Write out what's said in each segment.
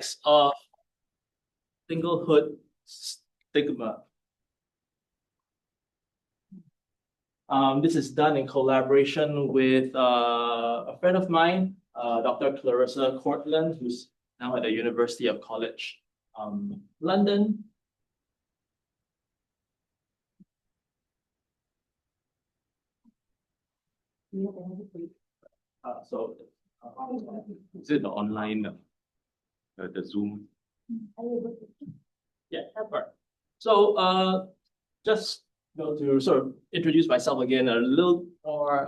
context of singlehood stigma. This is done in collaboration with a friend of mine, Dr. Clarissa Cortland, who's now at the University of College London. Is it the online, the Zoom? Yeah, right. So just to sort of introduce myself again a little more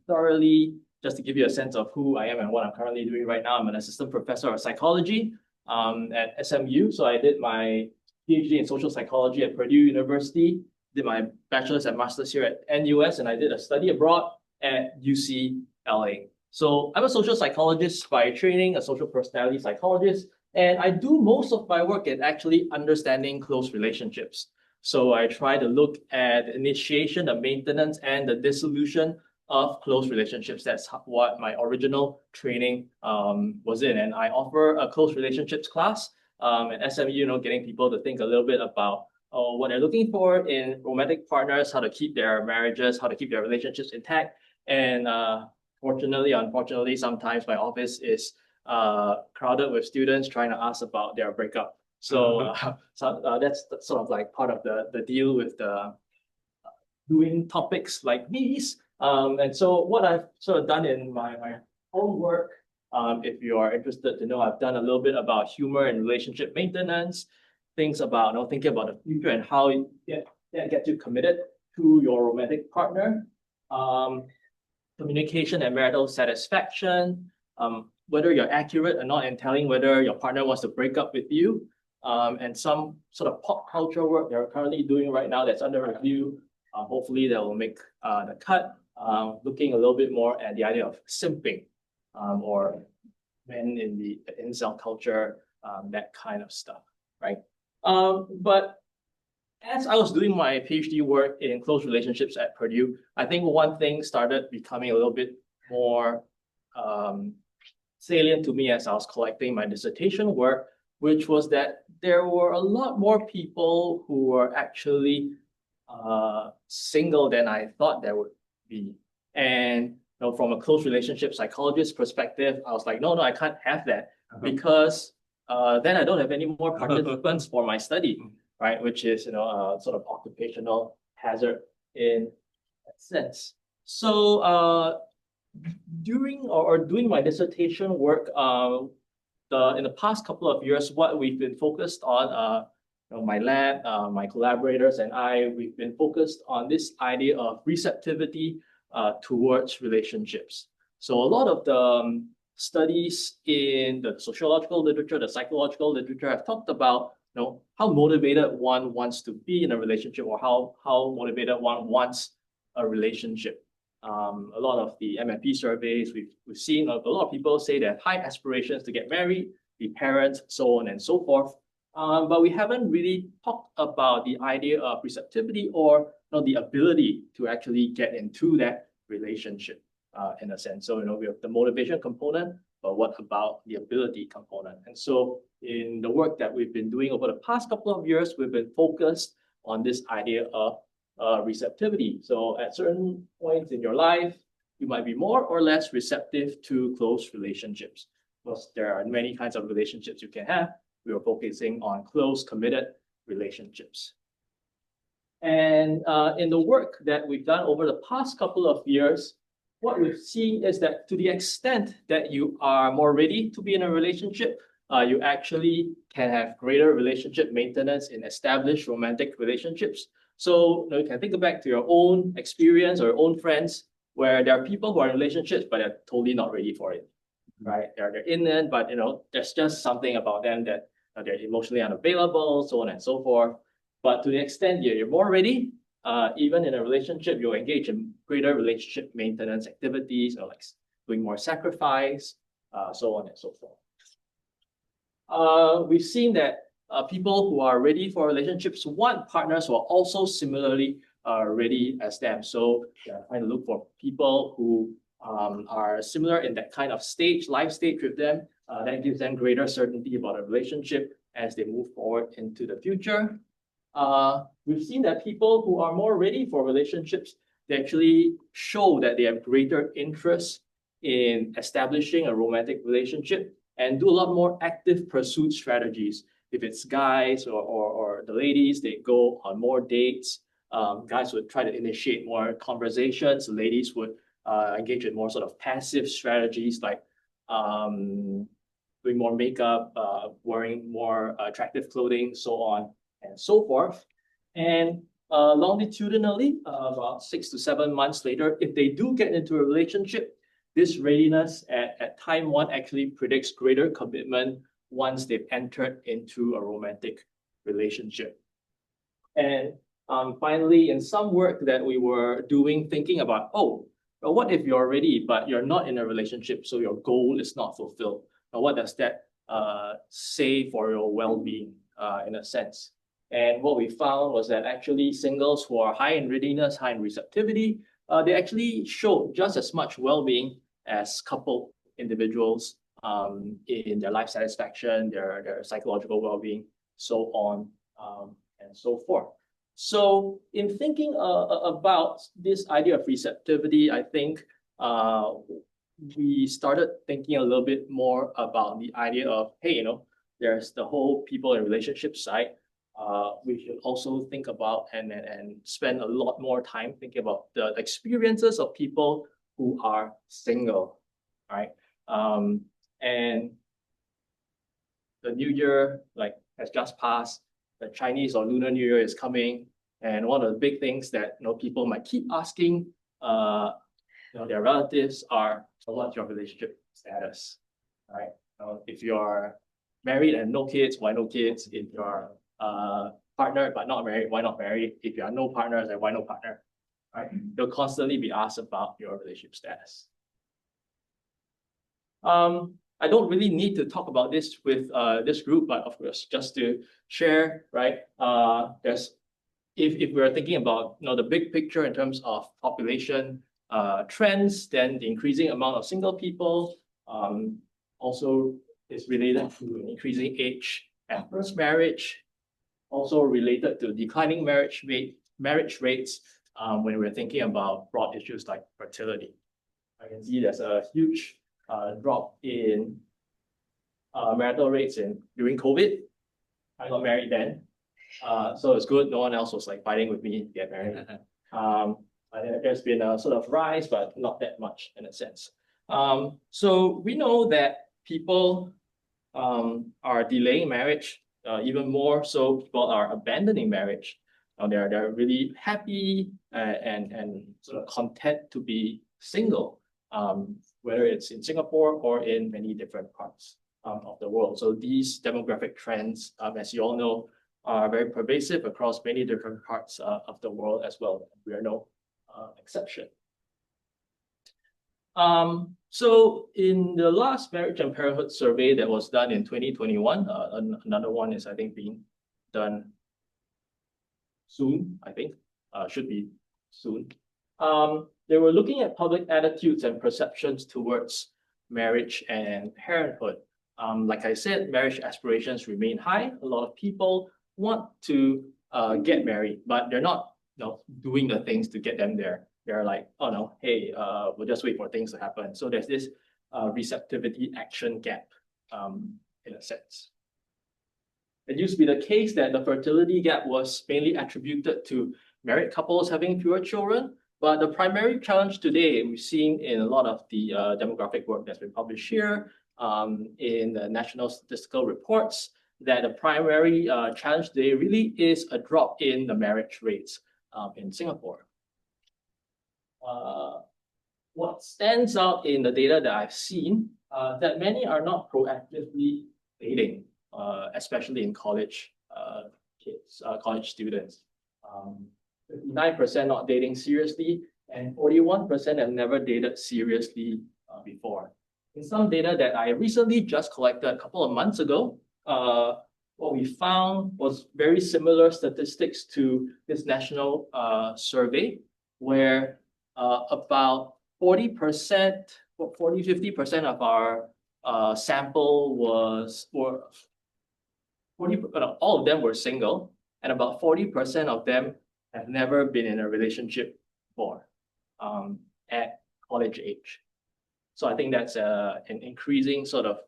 thoroughly, just to give you a sense of who I am and what I'm currently doing right now. I'm an assistant professor of psychology at SMU. So I did my PhD in social psychology at Purdue University, did my bachelor's and master's here at NUS, and I did a study abroad at UCLA. So I'm a social psychologist by training, a social personality psychologist, and I do most of my work at actually understanding close relationships. So I try to look at the initiation, the maintenance, and the dissolution of close relationships. That's what my original training was in. And I offer a close relationships class at SMU, getting people to think a little bit about what they're looking for in romantic partners, how to keep their marriages, how to keep their relationships intact. And unfortunately, sometimes my office is crowded with students trying to ask about their breakup. So that's sort of like part of the deal with the doing topics like these. And so what I've sort of done in my own work, if you are interested to know, I've done a little bit about humor and relationship maintenance, things about thinking about the future and how you get you committed to your romantic partner, communication and marital satisfaction, whether you're accurate or not in telling whether your partner wants to break up with you, and some sort of pop culture work they're currently doing right now that's under review. Hopefully that will make the cut, looking a little bit more at the idea of simping, or men in the incel culture, that kind of stuff, right? But as I was doing my PhD work in close relationships at Purdue, I think one thing started becoming a little bit more salient to me as I was collecting my dissertation work, which was that there were a lot more people who were actually single than I thought there would be. And from a close relationship psychologist perspective, I was like, no, I can't have that, because then I don't have any more participants for my study, right? Which is sort of occupational hazard in that sense. So doing my dissertation work, in the past couple of years, what we've been focused on, my lab, my collaborators and we've been focused on this idea of receptivity towards relationships. So a lot of the studies in the sociological literature, the psychological literature have talked about how motivated one wants to be in a relationship, or how motivated one wants a relationship. A lot of the MFP surveys we've seen, a lot of people say they have high aspirations to get married, be parents, so on and so forth. But we haven't really talked about the idea of receptivity, or the ability to actually get into that relationship, in a sense. So we have the motivation component, but what about the ability component? And so in the work that we've been doing over the past couple of years, we've been focused on this idea of receptivity. So at certain points in your life, you might be more or less receptive to close relationships, because there are many kinds of relationships you can have. We are focusing on close, committed relationships. And in the work that we've done over the past couple of years, what we've seen is that to the extent that you are more ready to be in a relationship, you actually can have greater relationship maintenance in established romantic relationships. So you can think back to your own experience or your own friends, where there are people who are in relationships, but they're totally not ready for it, right? They're in it, but there's just something about them that they're emotionally unavailable, so on and so forth. But to the extent you're more ready, even in a relationship, you'll engage in greater relationship maintenance activities, like doing more sacrifice, so on and so forth. We've seen that people who are ready for relationships want partners who are also similarly ready as them. So they're trying to look for people who are similar in that kind of life stage with them, That gives them greater certainty about a relationship as they move forward into the future. We've seen that people who are more ready for relationships, they actually show that they have greater interest in establishing a romantic relationship and do a lot more active pursuit strategies. If it's guys or the ladies, they go on more dates. Guys would try to initiate more conversations. Ladies would engage in more sort of passive strategies like doing more makeup, wearing more attractive clothing, so on and so forth. And longitudinally, about 6 to 7 months later, if they do get into a relationship, this readiness at time one actually predicts greater commitment once they've entered into a romantic relationship. And finally, in some work that we were doing, thinking about, oh, but what if you're ready, but you're not in a relationship, so your goal is not fulfilled? Now, what does that say for your well-being in a sense? And what we found was that actually singles who are high in readiness, high in receptivity, they actually show just as much well-being as coupled individuals in their life satisfaction, their psychological well-being, so on and so forth. So in thinking about this idea of receptivity, I think we started thinking a little bit more about the idea of, hey, there's the whole people and relationship side. We should also think about and spend a lot more time thinking about the experiences of people who are single, right? And the New Year has just passed. The Chinese or Lunar New Year is coming, and one of the big things that people might keep asking their relatives are, so what's your relationship status, right? If you're married and no kids, why no kids? If you're partnered but not married, why not married? If you are no partners, then why no partner? Right? They'll constantly be asked about your relationship status. I don't really need to talk about this with this group, but of course, just to share, right? If we're thinking about the big picture in terms of population trends, then the increasing amount of single people also is related to an increasing age at first marriage, also related to declining marriage rates when we're thinking about broad issues like fertility. I can see there's a huge drop in marital rates during COVID. I got married then, so it's good. No one else was fighting with me to get married. There's been a sort of rise, but not that much in a sense. So we know that people are delaying marriage, even more so people are abandoning marriage. They're really happy and sort of content to be single, whether it's in Singapore or in many different parts of the world. So these demographic trends, as you all know, are very pervasive across many different parts of the world as well. We are no exception. So in the last Marriage and Parenthood survey that was done in 2021, another one is, I think, being done soon, I think, should be soon. They were looking at public attitudes and perceptions towards marriage and parenthood. Like I said, marriage aspirations remain high. A lot of people want to get married, but they're not doing the things to get them there. They're like, oh no, hey, we'll just wait for things to happen. So there's this receptivity action gap in a sense. It used to be the case that the fertility gap was mainly attributed to married couples having fewer children, but the primary challenge today we've seen in a lot of the demographic work that's been published here in the national statistical reports, that the primary challenge today really is a drop in the marriage rates in Singapore. What stands out in the data that I've seen, that many are not proactively dating, especially in college kids, college students. 59% not dating seriously, and 41% have never dated seriously before. In some data that I recently just collected a couple of months ago, what we found was very similar statistics to this national survey, where about 40%, 50% of our sample was for 40, all of them were single, and about 40% of them have never been in a relationship before at college age. So I think that's an increasing sort of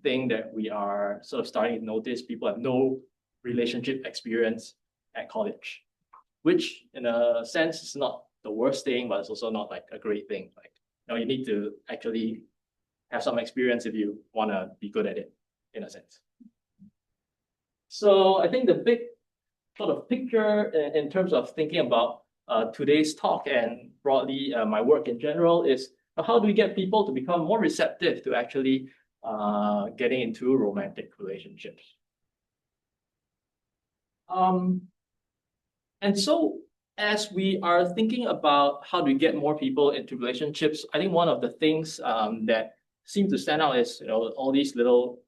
thing that we are sort of starting to notice. People have no relationship experience at college, which in a sense is not the worst thing, but it's also not like a great thing. Like, you need to actually have some experience if you want to be good at it, in a sense. So I think the big sort of picture in terms of thinking about today's talk and broadly my work in general is how do we get people to become more receptive to actually getting into romantic relationships? And so as we are thinking about how do we get more people into relationships, I think one of the things that seem to stand out is all these little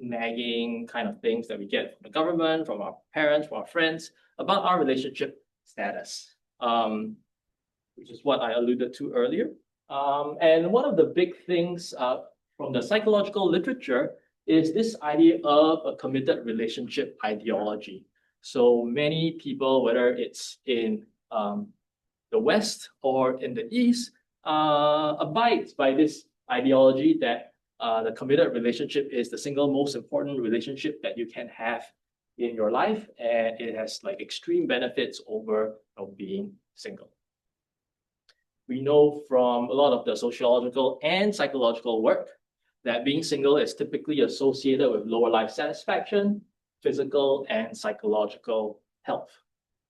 nagging kind of things that we get from the government, from our parents, from our friends about our relationship status, which is what I alluded to earlier. And one of the big things from the psychological literature is this idea of a committed relationship ideology. So many people, whether it's in the West or in the East, abides by this ideology that the committed relationship is the single most important relationship that you can have in your life, and it has like extreme benefits over being single. We know from a lot of the sociological and psychological work that being single is typically associated with lower life satisfaction, physical and psychological health.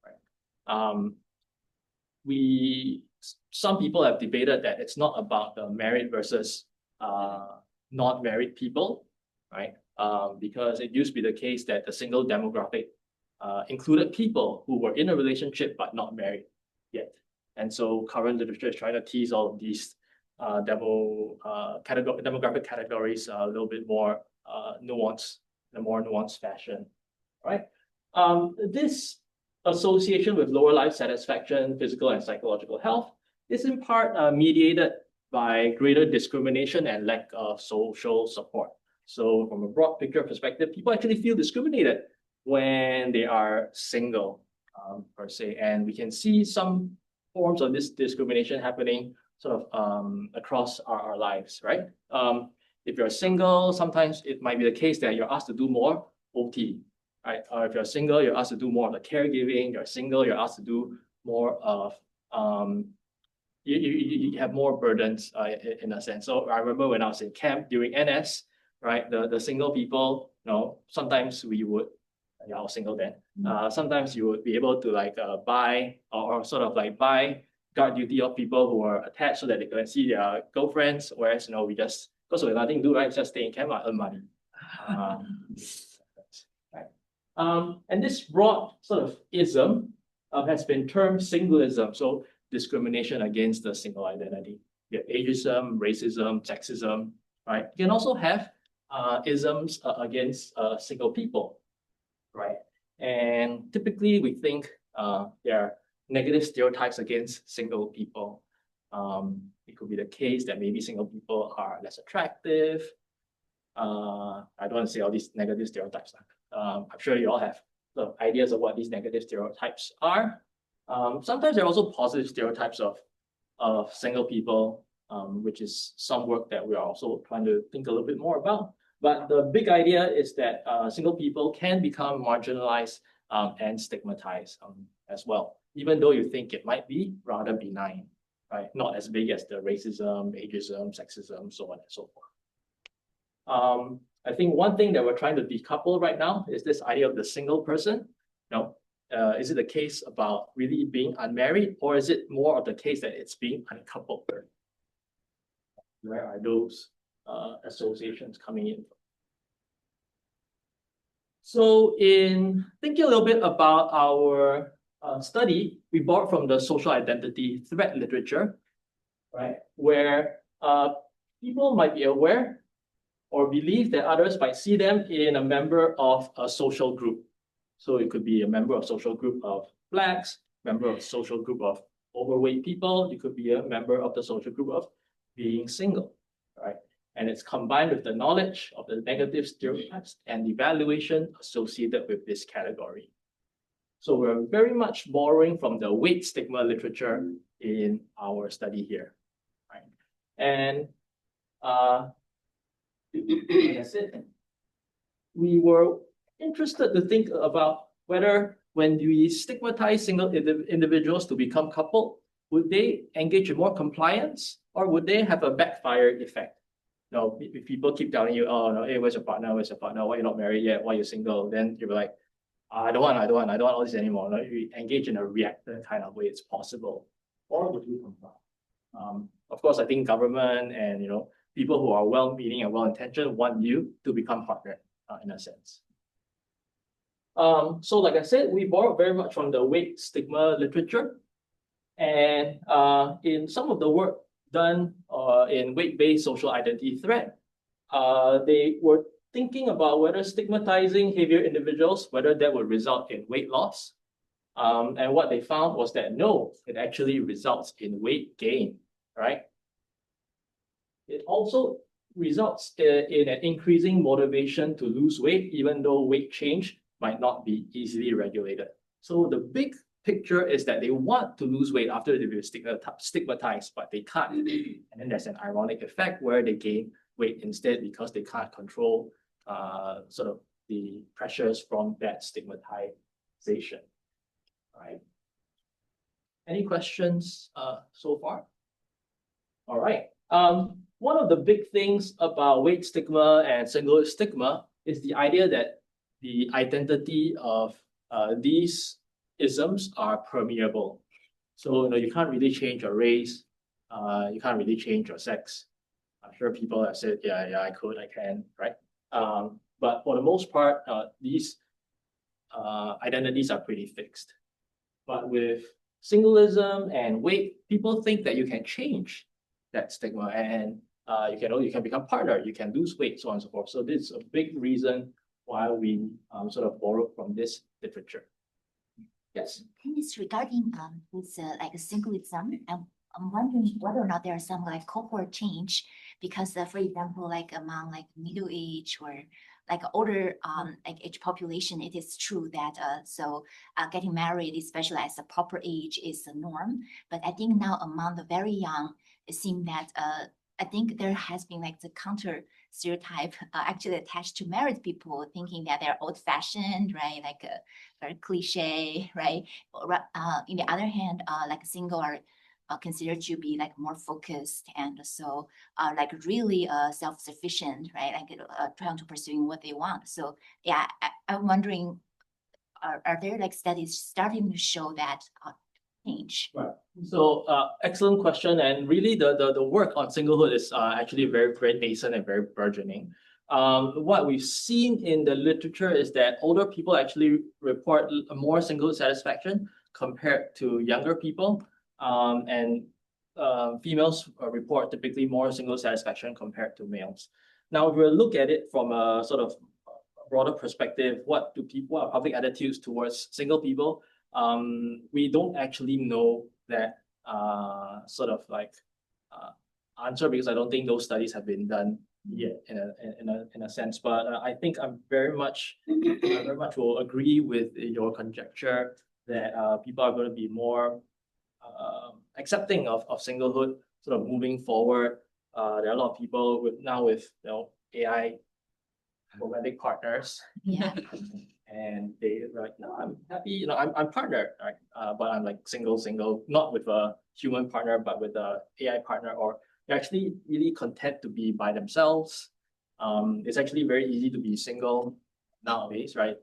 Right? Some people have debated that it's not about the married versus not married people, right? Because it used to be the case that the single demographic included people who were in a relationship but not married yet. And so current literature is trying to tease all of these demographic categories a little bit more nuanced, in a more nuanced fashion, right? This association with lower life satisfaction, physical and psychological health is in part mediated by greater discrimination and lack of social support. So from a broad picture perspective, people actually feel discriminated when they are single, per se. And we can see some forms of this discrimination happening sort of across our lives, right? If you're single, sometimes it might be the case that you're asked to do more OT, right? Or if you're single, you're asked to do more of the caregiving. You're single, you're asked to do more of you have more burdens in a sense. So I remember when I was in camp during NS, right? The single people, sometimes we would, I was single then. Sometimes you would be able to like buy or sort of like buy guard duty of people who are attached so that they can see their girlfriends. Whereas we just, because we have nothing to do, right? Just stay in camp and earn money. Right. And this broad sort of ism has been termed singleism. So discrimination against the single identity. You have ageism, racism, sexism, right? You can also have isms against single people, right? And typically we think there are negative stereotypes against single people. It could be the case that maybe single people are less attractive. I don't want to say all these negative stereotypes. I'm sure you all have the ideas of what these negative stereotypes are. Sometimes there are also positive stereotypes of single people, which is some work that we are also trying to think a little bit more about. But the big idea is that single people can become marginalized and stigmatized as well, even though you think it might be rather benign, right? Not as big as the racism, ageism, sexism, so on and so forth. I think one thing that we're trying to decouple right now is this idea of the single person. Is it a case about really being unmarried, or is it more of the case that it's being uncoupled? Where are those associations coming in from? So in thinking a little bit about our study, we borrowed from the social identity threat literature, right? Where people might be aware or believe that others might see them in a member of a social group. So it could be a member of social group of Blacks, member of social group of overweight people. You could be a member of the social group of being single, right? And it's combined with the knowledge of the negative stereotypes and evaluation associated with this category. So we're very much borrowing from the weight stigma literature in our study here. Right? And like I said, we were interested to think about whether when we stigmatize single individuals to become coupled, would they engage in more compliance or would they have a backfire effect? No, if people keep telling you, oh no, hey, where's your partner? Where's your partner? Why you're not married yet? Why you're single? Then you're like, I don't want all this anymore. No, you engage in a reactive kind of way, it's possible. Or would you comply? Of course, I think government and people who are well-meaning and well-intentioned want you to become partner in a sense. So like I said, we borrow very much from the weight stigma literature. And in some of the work done in weight-based social identity threat, they were thinking about whether stigmatizing heavier individuals, whether that would result in weight loss. And what they found was that no, it actually results in weight gain, right? It also results in an increasing motivation to lose weight, even though weight change might not be easily regulated. So the big picture is that they want to lose weight after they've been stigmatized, but they can't. And then there's an ironic effect where they gain weight instead because they can't control sort of the pressures from that stigmatization. Right? Any questions so far? All right. One of the big things about weight stigma and singlehood stigma is the idea that the identity of these isms are permeable. So you can't really change your race, you can't really change your sex. I'm sure people have said, yeah, I can, right? But for the most part, these identities are pretty fixed. But with singleism and weight, people think that you can change that stigma and you can become partner, you can lose weight, so on and so forth. So this is a big reason why we sort of borrow from this literature. Yes. It's regarding with like singleism, I'm wondering whether or not there are some like cohort change because, for example, like among like middle age or like older like age population, it is true that getting married, especially at the proper age, is the norm. But I think now among the very young, it seems that I think there has been like the counter stereotype actually attached to married people, thinking that they're old-fashioned, right? Like very cliche, right? On the other hand, like single are considered to be like more focused and so like really self-sufficient, right? Like trying to pursuing what they want. So yeah, I'm wondering, are there like studies starting to show that change? Right. So excellent question, and really the work on singlehood is actually very nascent and very burgeoning. What we've seen in the literature is that older people actually report more singlehood satisfaction compared to younger people, and females report typically more single satisfaction compared to males. Now, if we look at it from a sort of broader perspective, what are public attitudes towards single people? We don't actually know that sort of like answer because I don't think those studies have been done yet in a sense. But I think I very much will agree with your conjecture that people are going to be more accepting of singlehood sort of moving forward. There are a lot of people with AI romantic partners. Yeah. And they're like, no, I'm happy, I'm partnered, right? But I'm like single, not with a human partner, but with a AI partner, or they're actually really content to be by themselves. It's actually very easy to be single nowadays, right?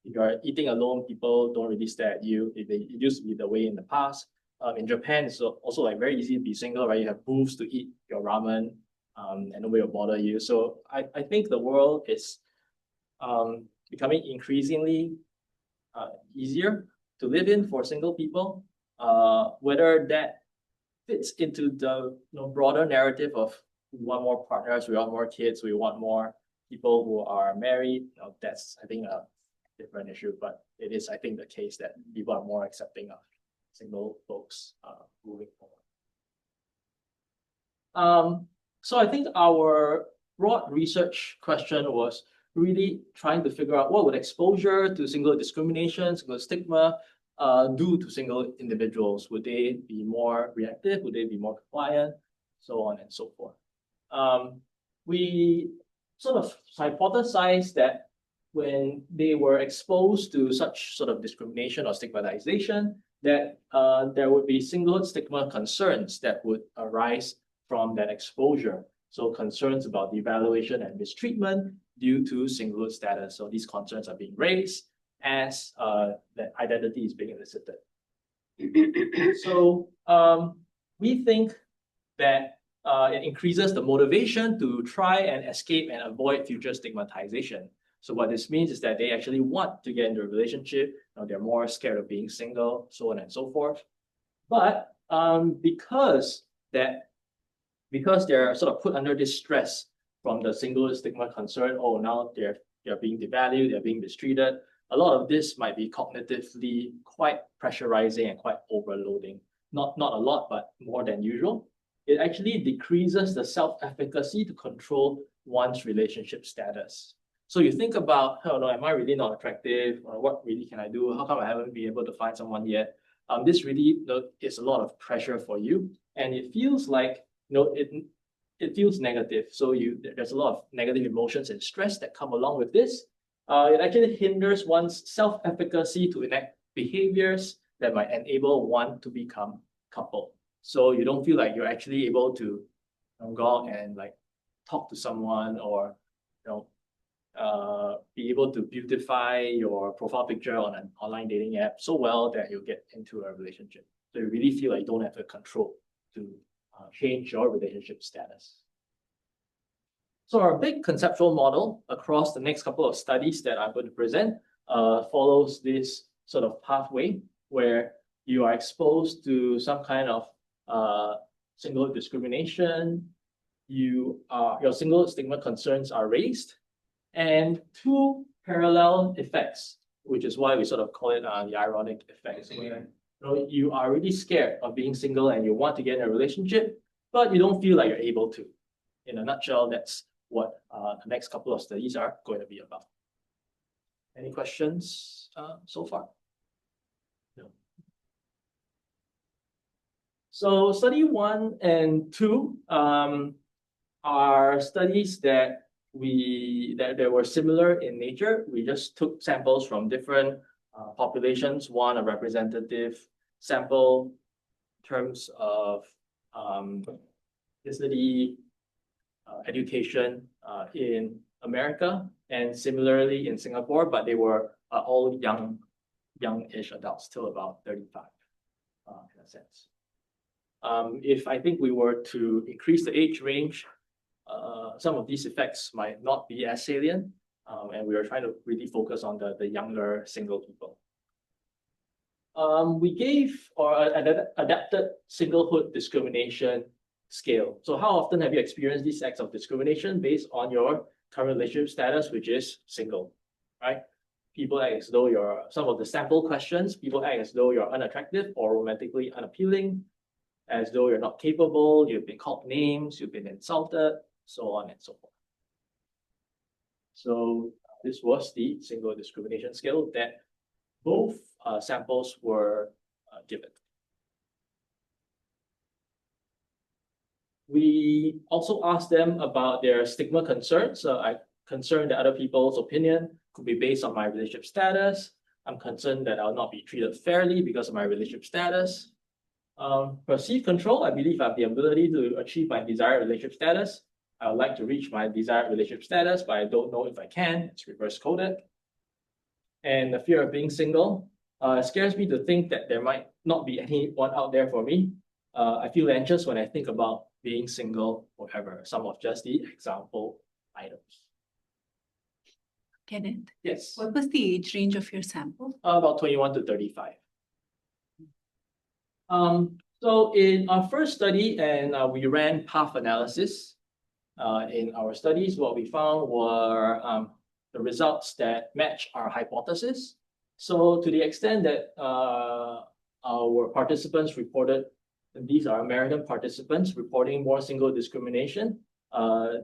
If you're eating alone, people don't really stare at you. It used to be the way in the past. In Japan, it's also like very easy to be single, right? You have booths to eat your ramen, and nobody will bother you. So I think the world is becoming increasingly easier to live in for single people. Whether that fits into the broader narrative of we want more partners, we want more kids, we want more people who are married, that's I think a different issue. But it is, I think, the case that people are more accepting of single folks moving forward. So I think our broad research question was really trying to figure out what would exposure to single discrimination, single stigma, do to single individuals. Would they be more reactive? Would they be more compliant? So on and so forth. We sort of hypothesized that when they were exposed to such sort of discrimination or stigmatization, that there would be singlehood stigma concerns that would arise from that exposure. So concerns about devaluation and mistreatment due to singlehood status. So these concerns are being raised as that identity is being elicited. So we think that it increases the motivation to try and escape and avoid future stigmatization. So what this means is that they actually want to get into a relationship. They're more scared of being single, so on and so forth. But because they're sort of put under this stress from the single stigma concern, oh, now they're being devalued, they're being mistreated. A lot of this might be cognitively quite pressurizing and quite overloading. Not a lot, but more than usual. It actually decreases the self-efficacy to control one's relationship status. So you think about, oh no, am I really not attractive? Or what really can I do? How come I haven't been able to find someone yet? This really is a lot of pressure for you, and it feels like it feels negative. So there's a lot of negative emotions and stress that come along with this. It actually hinders one's self-efficacy to enact behaviors that might enable one to become coupled. So you don't feel like you're actually able to go out and like talk to someone, or be able to beautify your profile picture on an online dating app so well that you'll get into a relationship. So you really feel like you don't have the control to change your relationship status. So our big conceptual model across the next couple of studies that I'm going to present follows this sort of pathway where you are exposed to some kind of single discrimination, your single stigma concerns are raised, and two parallel effects, which is why we sort of call it the ironic effects, where you are really scared of being single and you want to get in a relationship, but you don't feel like you're able to. In a nutshell, that's what the next couple of studies are going to be about. Any questions so far? No. So study 1 and 2 are studies that were similar in nature. We just took samples from different populations, one a representative sample in terms of ethnicity, education in America, and similarly in Singapore, but they were all young-ish adults till about 35 in a sense. If I think we were to increase the age range, some of these effects might not be as salient, and we are trying to really focus on the younger single people. We gave an adapted singlehood discrimination scale. So how often have you experienced these acts of discrimination based on your current relationship status, which is single, right? People act as though some of the sample questions, people act as though you're unattractive or romantically unappealing, as though you're not capable, you've been called names, you've been insulted, so on and so forth. So this was the single discrimination scale that both samples were given. We also asked them about their stigma concerns. I'm concerned that other people's opinion could be based on my relationship status. I'm concerned that I'll not be treated fairly because of my relationship status. Perceived control, I believe I have the ability to achieve my desired relationship status. I would like to reach my desired relationship status, but I don't know if I can. It's reverse coded. And the fear of being single. It scares me to think that there might not be anyone out there for me. I feel anxious when I think about being single forever. Some of just the example items. Kenneth? Yes. What was the age range of your sample? About 21 to 35. So in our first study, and we ran path analysis in our studies, what we found were the results that match our hypothesis. So to the extent that our participants reported, and these are American participants reporting more single discrimination,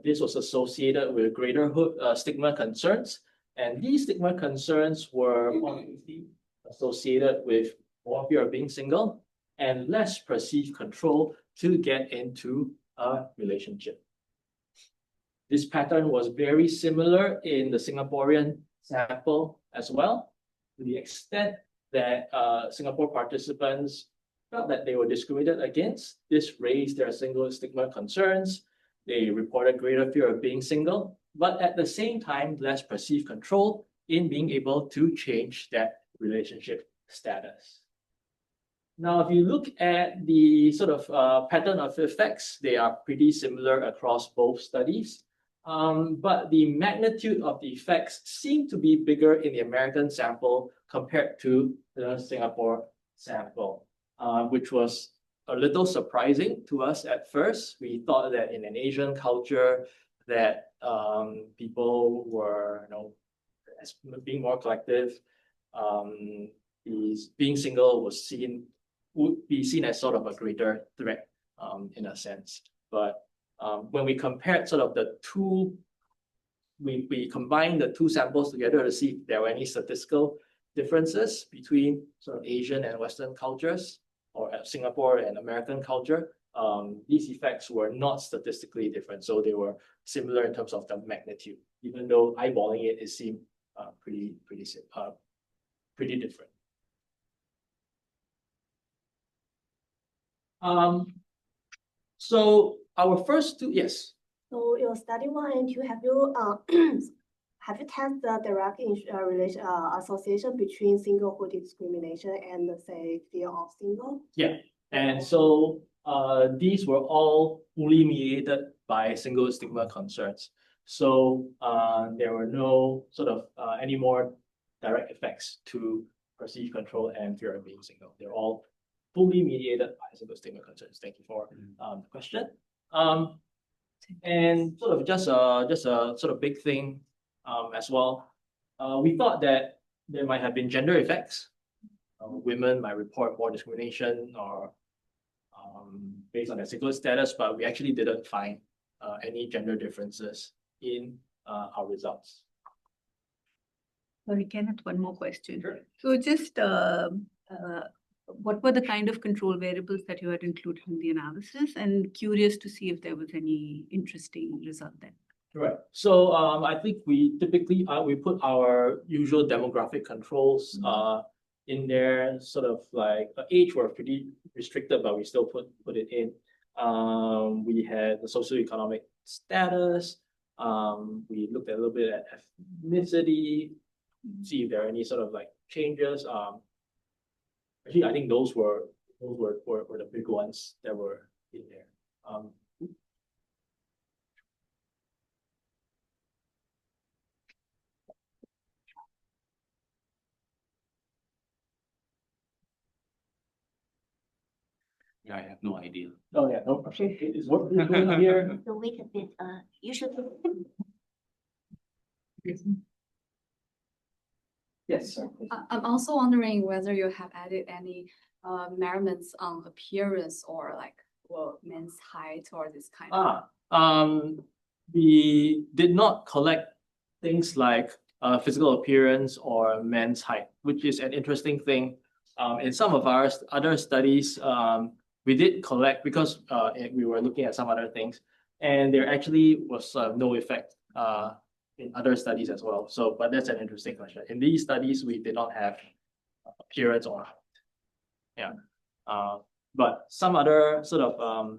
This was associated with greater stigma concerns, and these stigma concerns were obviously associated with more fear of being single and less perceived control to get into a relationship. This pattern was very similar in the Singaporean sample as well, to the extent that Singapore participants felt that they were discriminated against. This raised their single stigma concerns. They reported greater fear of being single, but at the same time, less perceived control in being able to change that relationship status. Now, if you look at the sort of pattern of effects, they are pretty similar across both studies. But the magnitude of the effects seem to be bigger in the American sample compared to the Singapore sample, which was a little surprising to us at first. We thought that in an Asian culture that people were, as being more collective, being single would be seen as sort of a greater threat in a sense. But when we compared sort of the two, we combined the two samples together to see if there were any statistical differences between sort of Asian and Western cultures, or Singapore and American culture. These effects were not statistically different, so they were similar in terms of the magnitude, even though eyeballing it seemed pretty different. So our first two, yes. So your study 1 and 2, have you tested the direct relation association between singlehood discrimination and say fear of single? Yeah, and so these were all fully mediated by single stigma concerns. So there were no sort of any more direct effects to perceived control and fear of being single. They're all fully mediated by single stigma concerns. Thank you for the question. And sort of just a sort of big thing as well. We thought that there might have been gender effects. Women might report more discrimination or based on their single status, but we actually didn't find any gender differences in our results. Sorry, Kenneth, one more question. Sure. So just what were the kind of control variables that you had included in the analysis? And curious to see if there was any interesting result there. Right. So I think we typically we put our usual demographic controls in there, sort of like age were pretty restricted, but we still put it in. We had the socioeconomic status. We looked a little bit at ethnicity, see if there are any sort of like changes. Actually, I think those were the big ones that were in there. Yeah, I have no idea. Oh yeah, no, actually, it is what we're doing here. So wait a bit, you should. Yes, sir. I'm also wondering whether you have added any measurements on appearance or like, well, men's height or this kind of. We did not collect things like physical appearance or men's height, which is an interesting thing. In some of our other studies, we did collect because we were looking at some other things, and there actually was no effect in other studies as well. So, but that's an interesting question. In these studies, we did not have appearance or height. Yeah, but some other sort of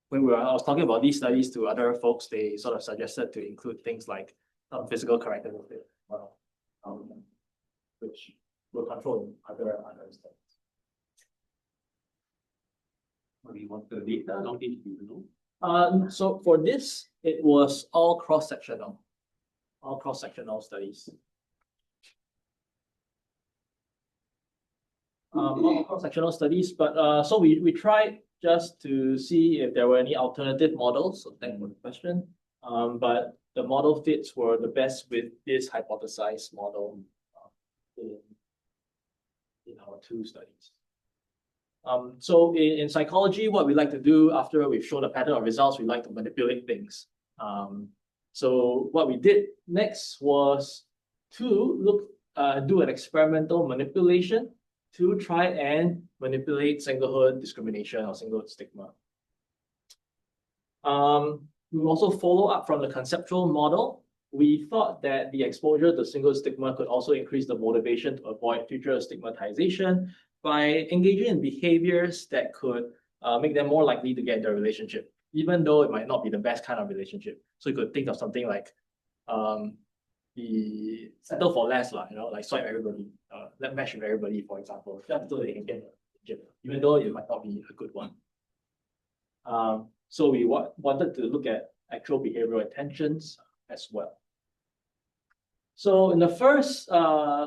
when I was talking about these studies to other folks, they sort of suggested to include things like physical characteristics, which will control other studies. What do you want the data? How did you know? So for this, it was all cross-sectional studies. All cross-sectional studies, but so we tried just to see if there were any alternative models. So thank you for the question. But the model fits were the best with this hypothesized model in our two studies. So in psychology, what we like to do after we've shown a pattern of results, we like to manipulate things. So what we did next was to do an experimental manipulation to try and manipulate singlehood discrimination or singlehood stigma. We also follow up from the conceptual model. We thought that the exposure to singlehood stigma could also increase the motivation to avoid future stigmatization by engaging in behaviors that could make them more likely to get into a relationship, even though it might not be the best kind of relationship. So you could think of something like the settle for less, like swipe everybody, let match with everybody, for example, just so they can get a relationship, even though it might not be a good one. So we wanted to look at actual behavioral intentions as well. So in the first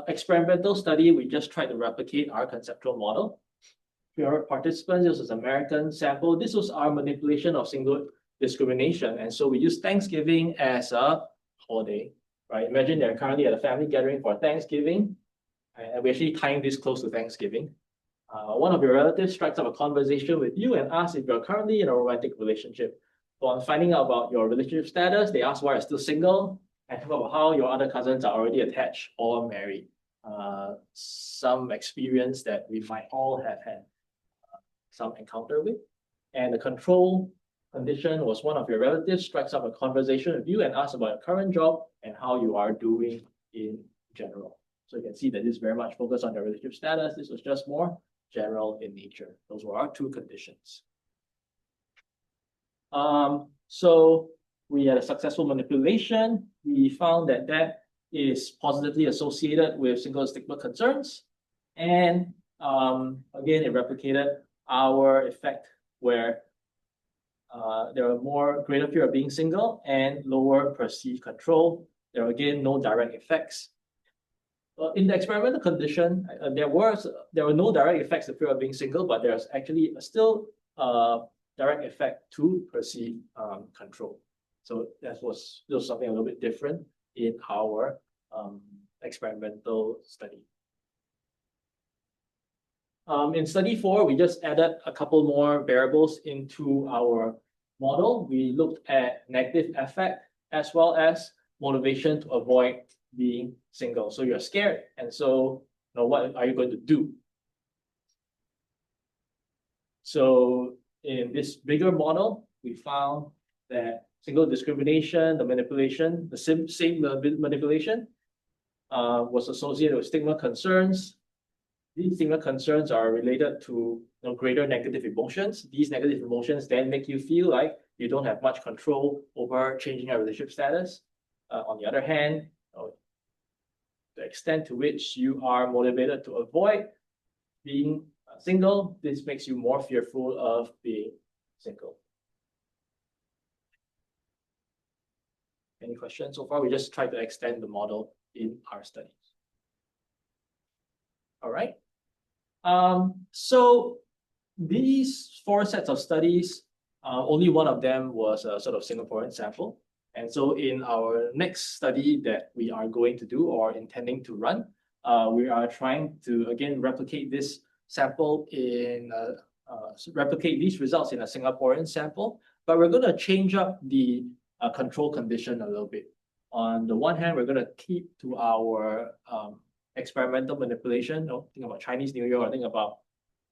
experimental study, we just tried to replicate our conceptual model. For our participants, this was an American sample. This was our manipulation of singlehood discrimination. And so we used Thanksgiving as a holiday, right? Imagine they're currently at a family gathering for Thanksgiving, and we're actually tying this close to Thanksgiving. One of your relatives strikes up a conversation with you and asks if you're currently in a romantic relationship. On finding out about your relationship status, they ask why you're still single and talk about how your other cousins are already attached or married. Some experience that we might all have had some encounter with. And the control condition was one of your relatives strikes up a conversation with you and asks about your current job and how you are doing in general. So you can see that this is very much focused on your relationship status. This was just more general in nature. Those were our two conditions. So we had a successful manipulation. We found that that is positively associated with single stigma concerns. And again, it replicated our effect where there were greater fear of being single and lower perceived control. There were again no direct effects. In the experimental condition, there were no direct effects to fear of being single, but there's actually still direct effect to perceived control. So that was something a little bit different in our experimental study. In study 4, we just added a couple more variables into our model. We looked at negative affect as well as motivation to avoid being single. So you're scared, and so what are you going to do? So in this bigger model, we found that single discrimination, the manipulation, the same manipulation was associated with stigma concerns. These stigma concerns are related to greater negative emotions. These negative emotions then make you feel like you don't have much control over changing your relationship status. On the other hand, the extent to which you are motivated to avoid being single, this makes you more fearful of being single. Any questions so far? We just tried to extend the model in our studies. All right. So these 4 sets of studies, only one of them was a sort of Singaporean sample. And so in our next study that we are going to do or intending to run, we are trying to again replicate this sample replicate these results in a Singaporean sample, but we're going to change up the control condition a little bit. On the one hand, we're going to keep to our experimental manipulation. Think about Chinese New Year, or think about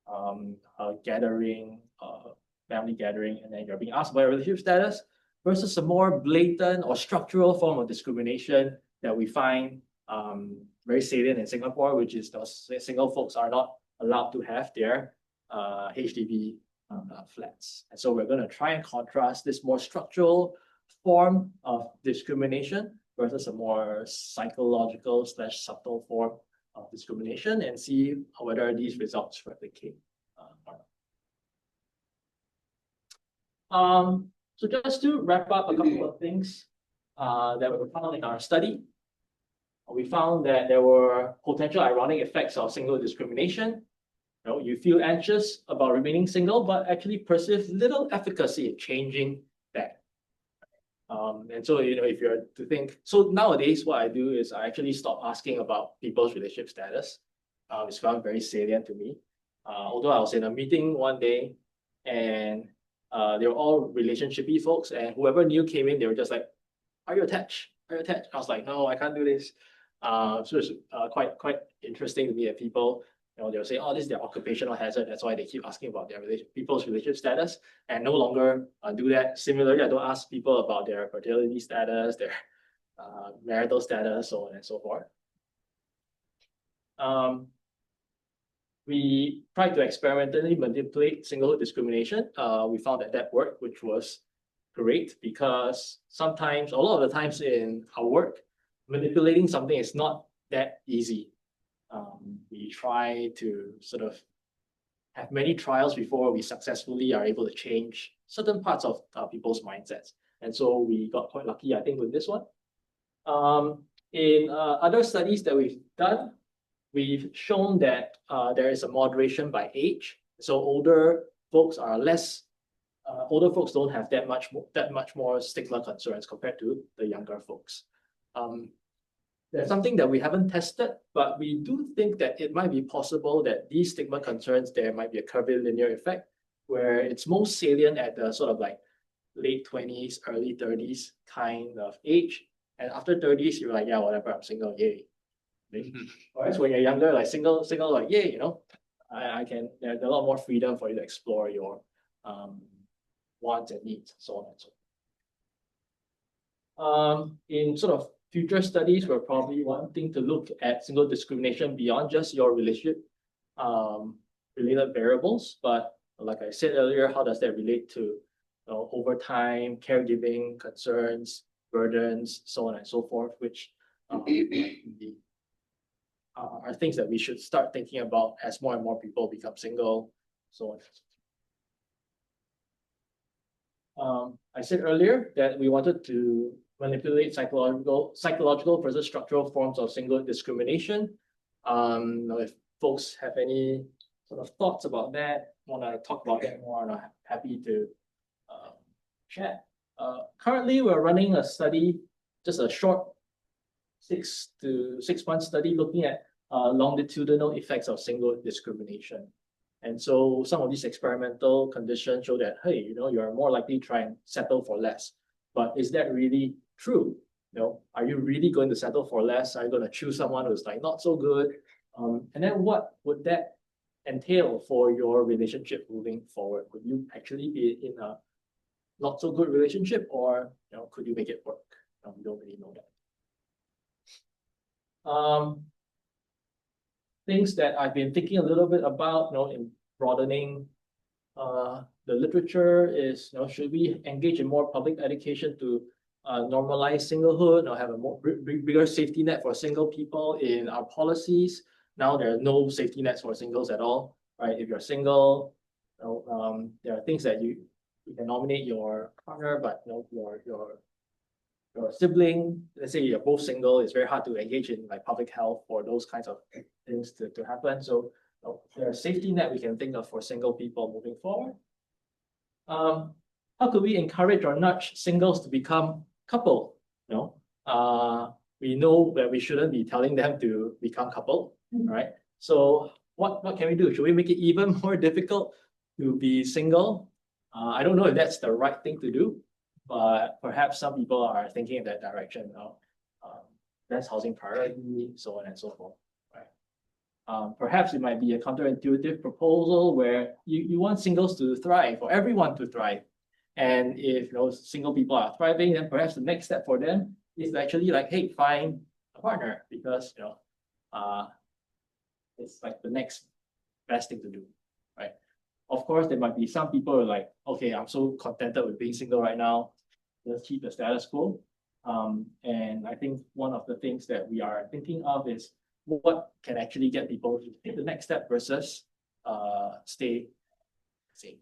a gathering, family gathering, and then you're being asked about your relationship status, versus a more blatant or structural form of discrimination that we find very salient in Singapore, which is those single folks are not allowed to have their HDB flats. And so we're going to try and contrast this more structural form of discrimination versus a more psychological / subtle form of discrimination and see whether these results replicate or not. So just to wrap up a couple of things that were found in our study, we found that there were potential ironic effects of single discrimination. You feel anxious about remaining single, but actually perceive little efficacy in changing that. And so, if you're to think, so nowadays what I do is I actually stop asking about people's relationship status. It's found very salient to me. Although I was in a meeting one day and they were all relationshipy folks, and whoever new came in, they were just like, "Are you attached? Are you attached?" I was like, "No, I can't do this." So it's quite interesting to me that people, they'll say, "Oh, this is their occupational hazard. That's why they keep asking about their people's relationship status," and no longer do that. Similarly, I don't ask people about their fertility status, their marital status, so on and so forth. We tried to experimentally manipulate singlehood discrimination. We found that worked, which was great because sometimes, a lot of the times in our work, manipulating something is not that easy. We try to sort of have many trials before we successfully are able to change certain parts of people's mindsets. And so we got quite lucky, I think, with this one. In other studies that we've done, we've shown that there is a moderation by age. So older folks are less, older folks don't have that much more stigma concerns compared to the younger folks. There's something that we haven't tested, but we do think that it might be possible that these stigma concerns, there might be a curvilinear effect where it's most salient at the sort of like late 20s, early 30s kind of age. And after 30s, you're like, yeah, whatever, I'm single, yay. Whereas when you're younger, like single, like, yay, I can, there's a lot more freedom for you to explore your wants and needs, so on and so forth. In sort of future studies, we're probably wanting to look at single discrimination beyond just your relationship related variables. But like I said earlier, how does that relate to overtime, caregiving concerns, burdens, so on and so forth, which are things that we should start thinking about as more and more people become single, so on. I said earlier that we wanted to manipulate psychological versus structural forms of single discrimination. If folks have any sort of thoughts about that, want to talk about that more, I'm happy to chat. Currently, we're running a study, just a short 6 month study looking at longitudinal effects of single discrimination. And so some of these experimental conditions show that, hey, you're more likely to try and settle for less. But is that really true? Are you really going to settle for less? Are you going to choose someone who's like not so good? And then what would that entail for your relationship moving forward? Would you actually be in a not so good relationship, or could you make it work? We don't really know that. Things that I've been thinking a little bit about, in broadening the literature is, should we engage in more public education to normalize singlehood, or have a more bigger safety net for single people in our policies? Now there are no safety nets for singles at all, right? If you're single, there are things that you can nominate your partner, but your sibling, let's say you're both single, it's very hard to engage in like public health for those kinds of things to happen. So there's a safety net we can think of for single people moving forward. How could we encourage or nudge singles to become couple? We know that we shouldn't be telling them to become couple, right? So what can we do? Should we make it even more difficult to be single? I don't know if that's the right thing to do, but perhaps some people are thinking in that direction now. Less housing priority, so on and so forth. Right? Perhaps it might be a counterintuitive proposal where you want singles to thrive, or everyone to thrive. And if single people are thriving, then perhaps the next step for them is actually like, hey, find a partner, because it's like the next best thing to do, right? Of course, there might be some people who are like, okay, I'm so contented with being single right now, let's keep the status quo. And I think one of the things that we are thinking of is what can actually get people to take the next step versus stay same.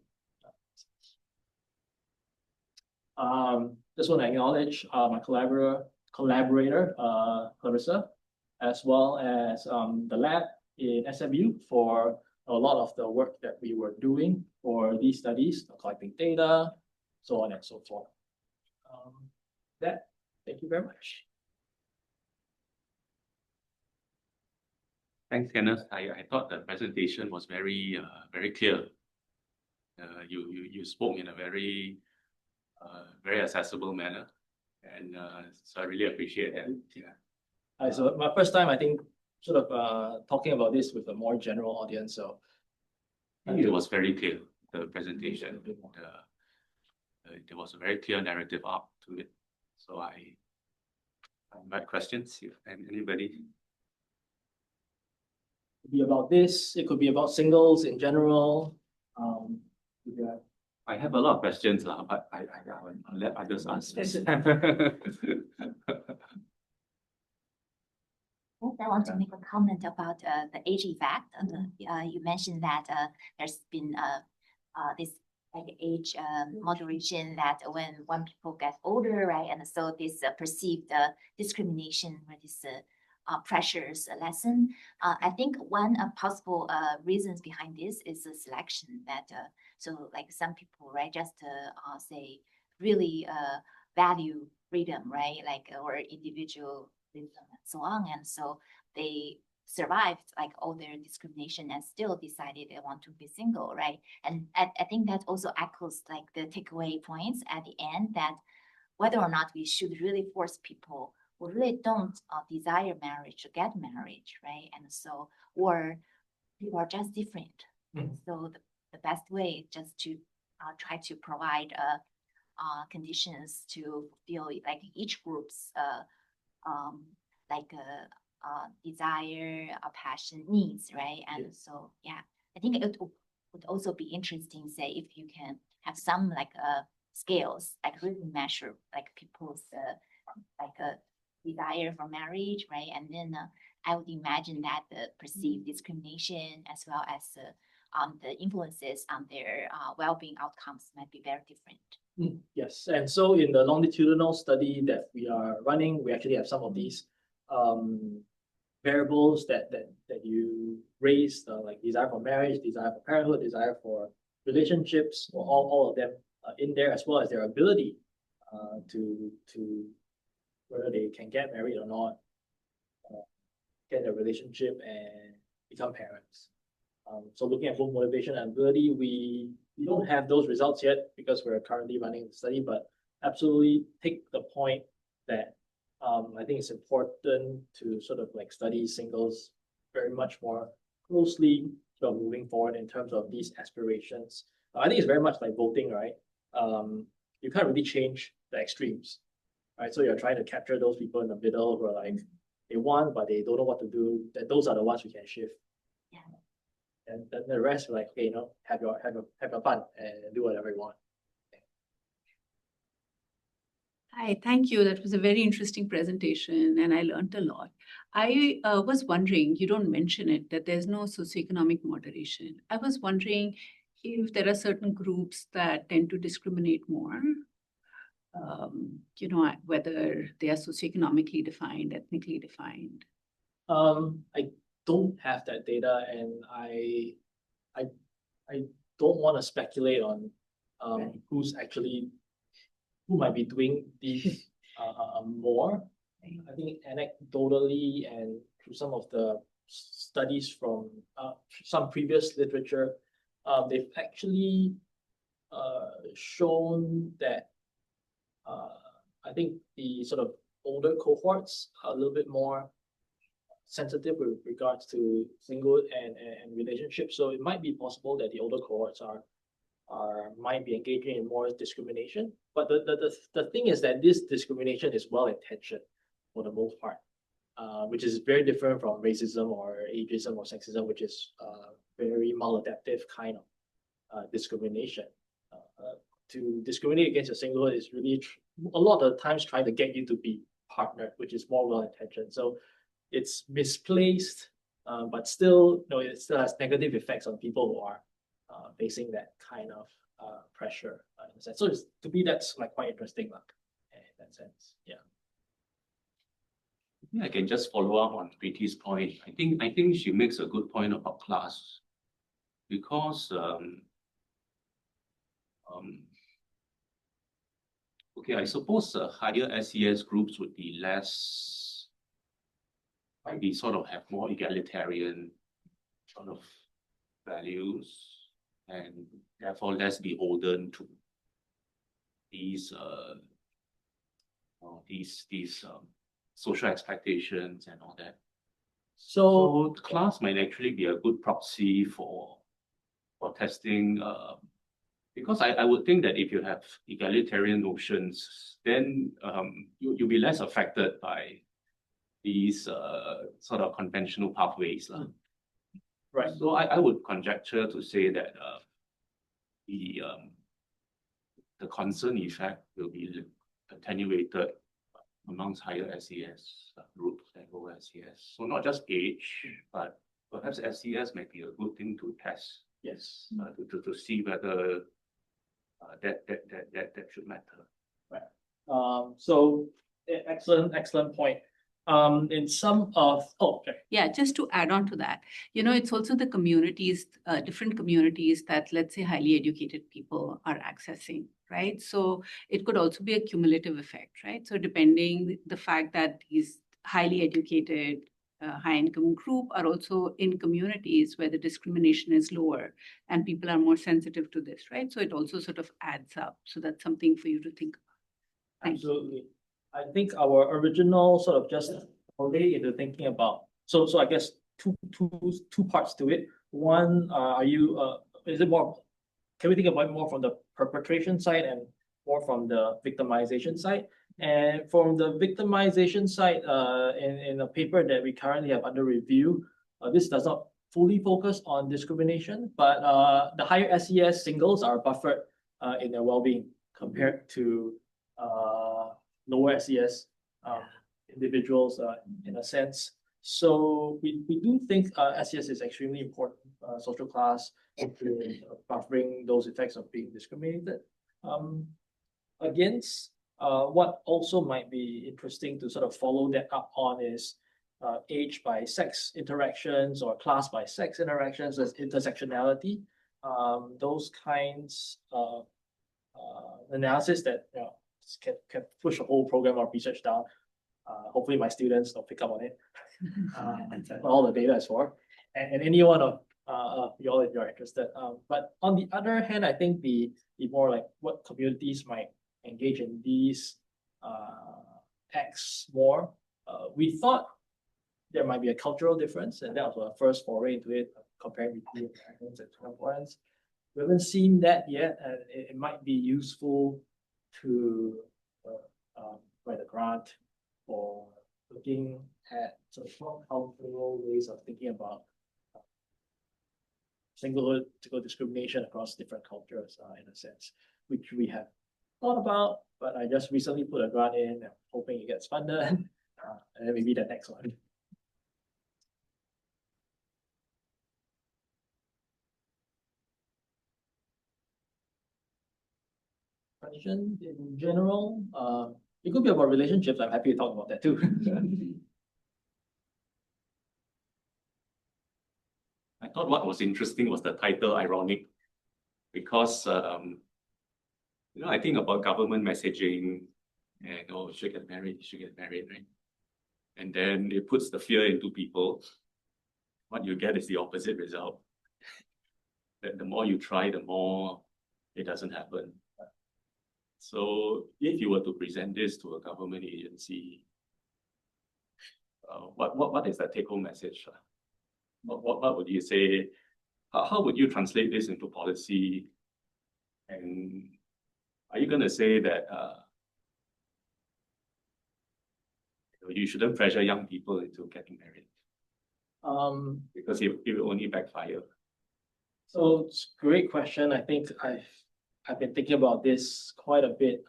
Just want to acknowledge my collaborator, Clarissa, as well as the lab in SMU for a lot of the work that we were doing for these studies, collecting data, so on and so forth. Thank you very much. Thanks, Kenneth. I thought the presentation was very clear. You spoke in a very accessible manner, and so I really appreciate that. Yeah. So my first time, I think, sort of talking about this with a more general audience. So I think it was very clear, the presentation. There was a very clear narrative arc to it. So I invite questions if anybody. Could be about this. It could be about singles in general. Yeah. I have a lot of questions, but I'll let others ask. I want to make a comment about the age effect. You mentioned that there's been this like age moderation that when people get older, right? And so this perceived discrimination or this pressures lessen. I think one possible reasons behind this is the selection that so like some people, right, just say really value freedom, right, like or individual and so on, and so they survived like all their discrimination and still decided they want to be single, right? And I think that also echoes like the takeaway points at the end that whether or not we should really force people who really don't desire marriage to get marriage, right? And so or people are just different. And so the best way is just to try to provide conditions to feel like each group's like desire, passion, needs, right? And so, yeah, I think it would also be interesting, say, if you can have some like scales, like really measure like people's like desire for marriage, right? And then I would imagine that the perceived discrimination as well as the influences on their well-being outcomes might be very different. Yes, and so in the longitudinal study that we are running, we actually have some of these variables that you raised, like desire for marriage, desire for parenthood, desire for relationships, all of them in there, as well as their ability to whether they can get married or not, get a relationship and become parents. So looking at both motivation and ability, we don't have those results yet because we're currently running the study, but absolutely take the point that I think it's important to sort of like study singles very much more closely sort of moving forward in terms of these aspirations. I think it's very much like voting, right? You can't really change the extremes, right? So you're trying to capture those people in the middle who are like, they want, but they don't know what to do. That those are the ones we can shift. Yeah. And then the rest are like, okay, you know, have your fun and do whatever you want. Hi, thank you. That was a very interesting presentation and I learned a lot. I was wondering, you don't mention it, that there's no socioeconomic moderation. I was wondering if there are certain groups that tend to discriminate more, you know, whether they are socioeconomically defined, ethnically defined. I don't have that data, and I don't want to speculate on Right. who might be doing these more. Right. I think anecdotally and through some of the studies from some previous literature, they've actually shown that I think the sort of older cohorts are a little bit more sensitive with regards to singlehood and relationships. So it might be possible that the older cohorts might be engaging in more discrimination. But the thing is that this discrimination is well intentioned for the most part, which is very different from racism or ageism or sexism, which is very maladaptive kind of discrimination. To discriminate against your singlehood is really a lot of times trying to get you to be partnered, which is more well intentioned. So it's misplaced, but still, no, it still has negative effects on people who are facing that kind of pressure in a sense. So to me, that's like quite interesting, like, in that sense. Yeah. I can just follow up on Preeti's point. I think she makes a good point about class, because okay, I suppose higher SES groups would be less might be sort of have more egalitarian sort of values, and therefore less beholden to these social expectations and all that. So class might actually be a good proxy for testing, because I would think that if you have egalitarian notions, then you'll be less affected by these sort of conventional pathways. Right. So I would conjecture to say that the concern effect will be attenuated amongst higher SES groups than lower SES. So not just age, but perhaps SES might be a good thing to test. Yes. To see whether that should matter. Right. So excellent point. In some of okay. Yeah, just to add on to that, it's also the communities, different communities that, let's say, highly educated people are accessing, right? So it could also be a cumulative effect, right? So depending the fact that these highly educated, high-income group are also in communities where the discrimination is lower and people are more sensitive to this, right? So it also sort of adds up. So that's something for you to think about. Thank you. Absolutely. I think our original sort of just foray into thinking about so I guess two parts to it. One, is it more? Can we think about it more from the perpetration side and more from the victimization side? And from the victimization side, in a paper that we currently have under review, this does not fully focus on discrimination, but the higher SES singles are buffered in their well-being compared to lower SES individuals in a sense. So we do think SES is extremely important social class in buffering those effects of being discriminated against. What also might be interesting to sort of follow that up on is age by sex interactions or class by sex interactions as intersectionality. Those kinds of analysis that can push a whole program of research down. Hopefully my students don't pick up on it. All the data is for. And any one of you all if you're interested. But on the other hand, I think the more like what communities might engage in these acts more. We thought there might be a cultural difference, and that was our first foray into it, comparing between Americans and Singaporeans. We haven't seen that yet, and it might be useful to write a grant for looking at sort of more cultural ways of thinking about singlehood, discrimination across different cultures, in a sense, which we have thought about, but I just recently put a grant in, hoping it gets funded, and then maybe the next one. Question in general, it could be about relationships. I'm happy to talk about that too. I thought what was interesting was the title ironic, because I think about government messaging and you should get married, right? And then it puts the fear into people. What you get is the opposite result. That the more you try, the more it doesn't happen. So if you were to present this to a government agency, what is that take-home message? What would you say? How would you translate this into policy? And are you going to say that you shouldn't pressure young people into getting married? Because it will only backfire. So it's a great question. I think I've been thinking about this quite a bit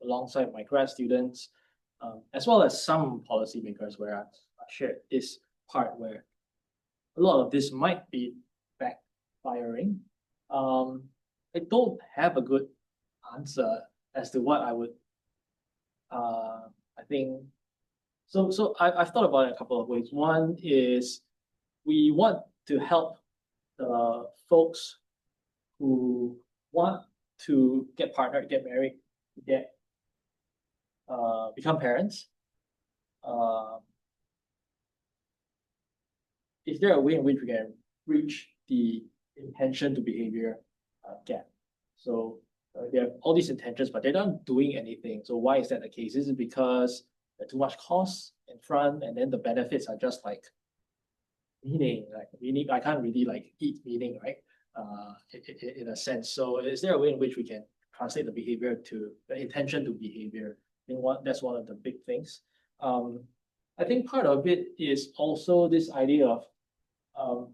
alongside my grad students, as well as some policymakers where I shared this part where a lot of this might be backfiring. I don't have a good answer as to what I would. I think so. I've thought about it a couple of ways. One is we want to help the folks who want to get partnered, get married, become parents. is there a way in which we can reach the intention to behavior gap? So they have all these intentions, but they're not doing anything. So why is that the case? Is it because there's too much cost in front, and then the benefits are just like meaning, I can't really like eat meaning, right? In a sense. So is there a way in which we can translate the behavior to the intention to behavior? I think that's one of the big things. I think part of it is also this idea of,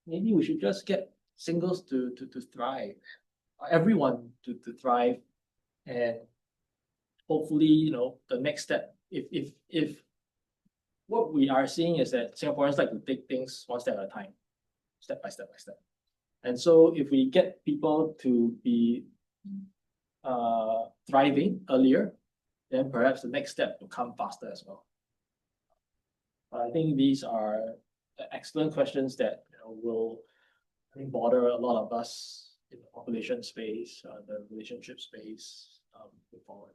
maybe we should just get singles to thrive, everyone to thrive, and hopefully, the next step, if what we are seeing is that Singaporeans like to take things one step at a time, step by step by step. And so if we get people to be thriving earlier, then perhaps the next step will come faster as well. But I think these are excellent questions that will, I think, bother a lot of us in the population space, the relationship space, moving forward.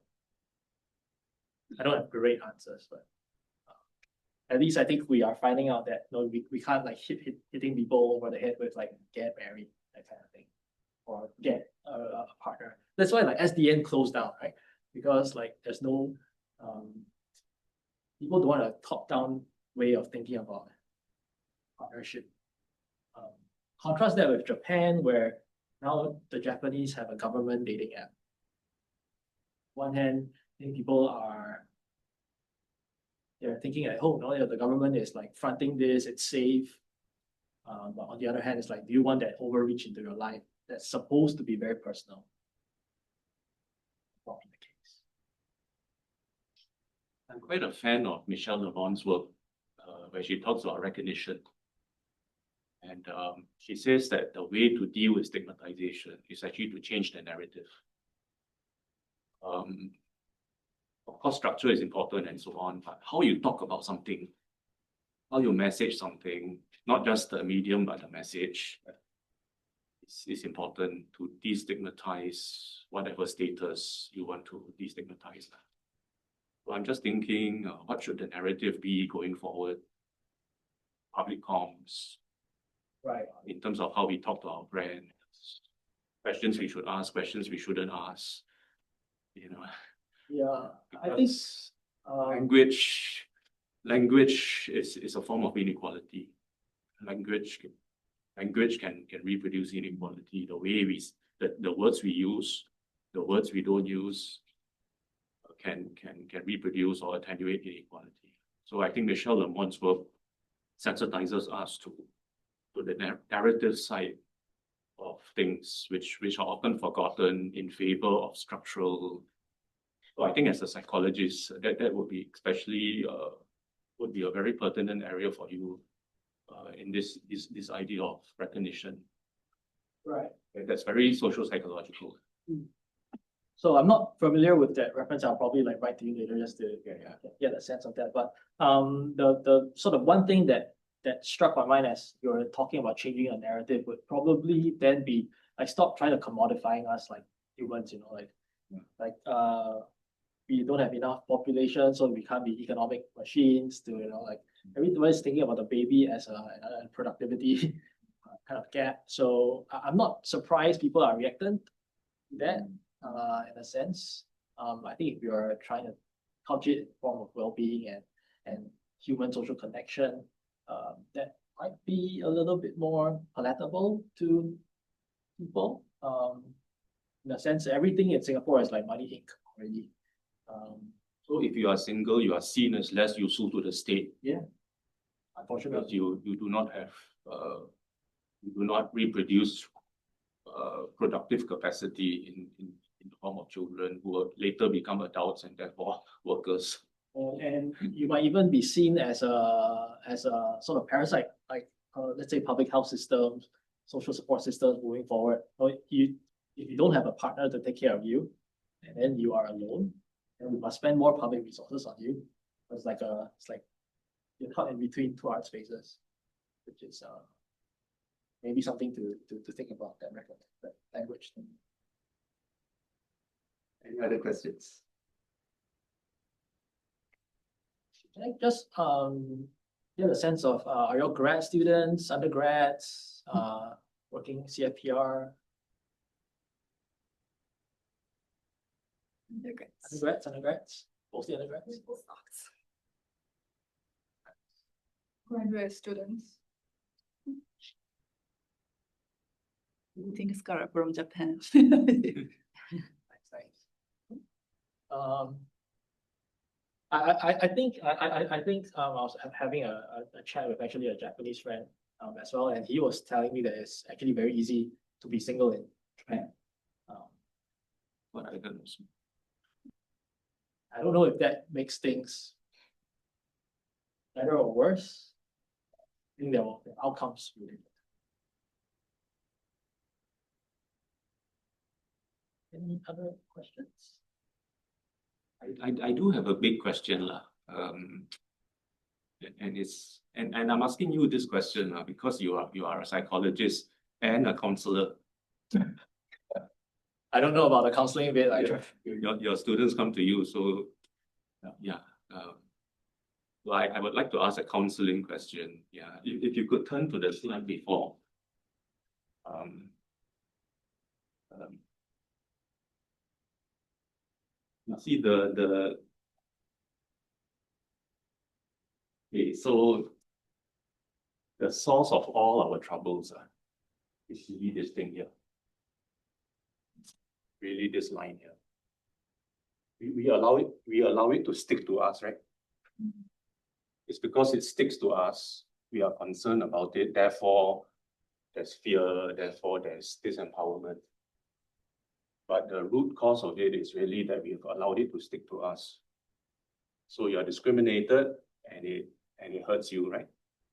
I don't have great answers, but at least I think we are finding out that we can't like hitting people over the head with like get married, that kind of thing, or get a partner. That's why like SDN closed down, right? Because like there's no people don't want a top-down way of thinking about partnership. Contrast that with Japan, where now the Japanese have a government dating app. On one hand, I think people they're thinking at home, the government is like fronting this, it's safe. But on the other hand, it's like, do you want that overreach into your life that's supposed to be very personal? Not the case. I'm quite a fan of Michelle Lemon's work, where she talks about recognition. And she says that the way to deal with stigmatization is actually to change the narrative. Of course, structure is important and so on, but how you talk about something, how you message something, not just the medium, but the message, is important to destigmatize whatever status you want to destigmatize. So I'm just thinking, what should the narrative be going forward? Public comms, Right. in terms of how we talk to our brand, questions we should ask, questions we shouldn't ask. Yeah, I think language is a form of inequality. Language can reproduce inequality. The way the words we use, the words we don't use, can reproduce or attenuate inequality. So I think Michelle Lemon's work sensitizes us to the narrative side of things which are often forgotten in favor of structural. So I think as a psychologist, that would be especially would be a very pertinent area for you in this idea of recognition. right. That's very social psychological. So I'm not familiar with that reference. I'll probably like write to you later just to get a sense of that. But the sort of one thing that struck my mind as you're talking about changing a narrative would probably then be like stop trying to commodifying us like humans, we don't have enough population, so we can't be economic machines to, like everybody's thinking about the baby as a productivity kind of gap. So I'm not surprised people are reacting to that in a sense. I think if you're trying to couch it in form of well-being and human social connection, that might be a little bit more palatable to people. In a sense, everything in Singapore is like money Inc. already. So if you are single, you are seen as less useful to the state. Yeah. Unfortunately, because you do not have you do not reproduce productive capacity in the form of children who will later become adults and therefore workers. and you might even be seen as a sort of parasite, like let's say public health systems, social support systems moving forward. If you don't have a partner to take care of you, and then you are alone, and we must spend more public resources on you. It's like you're caught in between two art spaces, which is maybe something to think about that language thing. Any other questions? Can I just get a sense of, are you grad students, undergrads, working CFPR, undergrads, mostly undergrads? Postdocs. Graduate students. I think it's got from Japan. Nice. I think I was having a chat with actually a Japanese friend as well, and he was telling me that it's actually very easy to be single in Japan. What I don't know. I don't know if that makes things better or worse. I think the outcomes really. Any other questions? I do have a big question lah. And I'm asking you this question because you are a psychologist and a counselor. I don't know about the counseling bit. Your students come to you, so yeah. So I would like to ask a counseling question. Yeah, if you could turn to the slide before. You see okay, so the source of all our troubles is really this thing here. Really this line here. We allow it to stick to us, right? It's because it sticks to us, we are concerned about it, therefore there's fear, therefore there's disempowerment. But the root cause of it is really that we've allowed it to stick to us. So you're discriminated and it hurts you, right?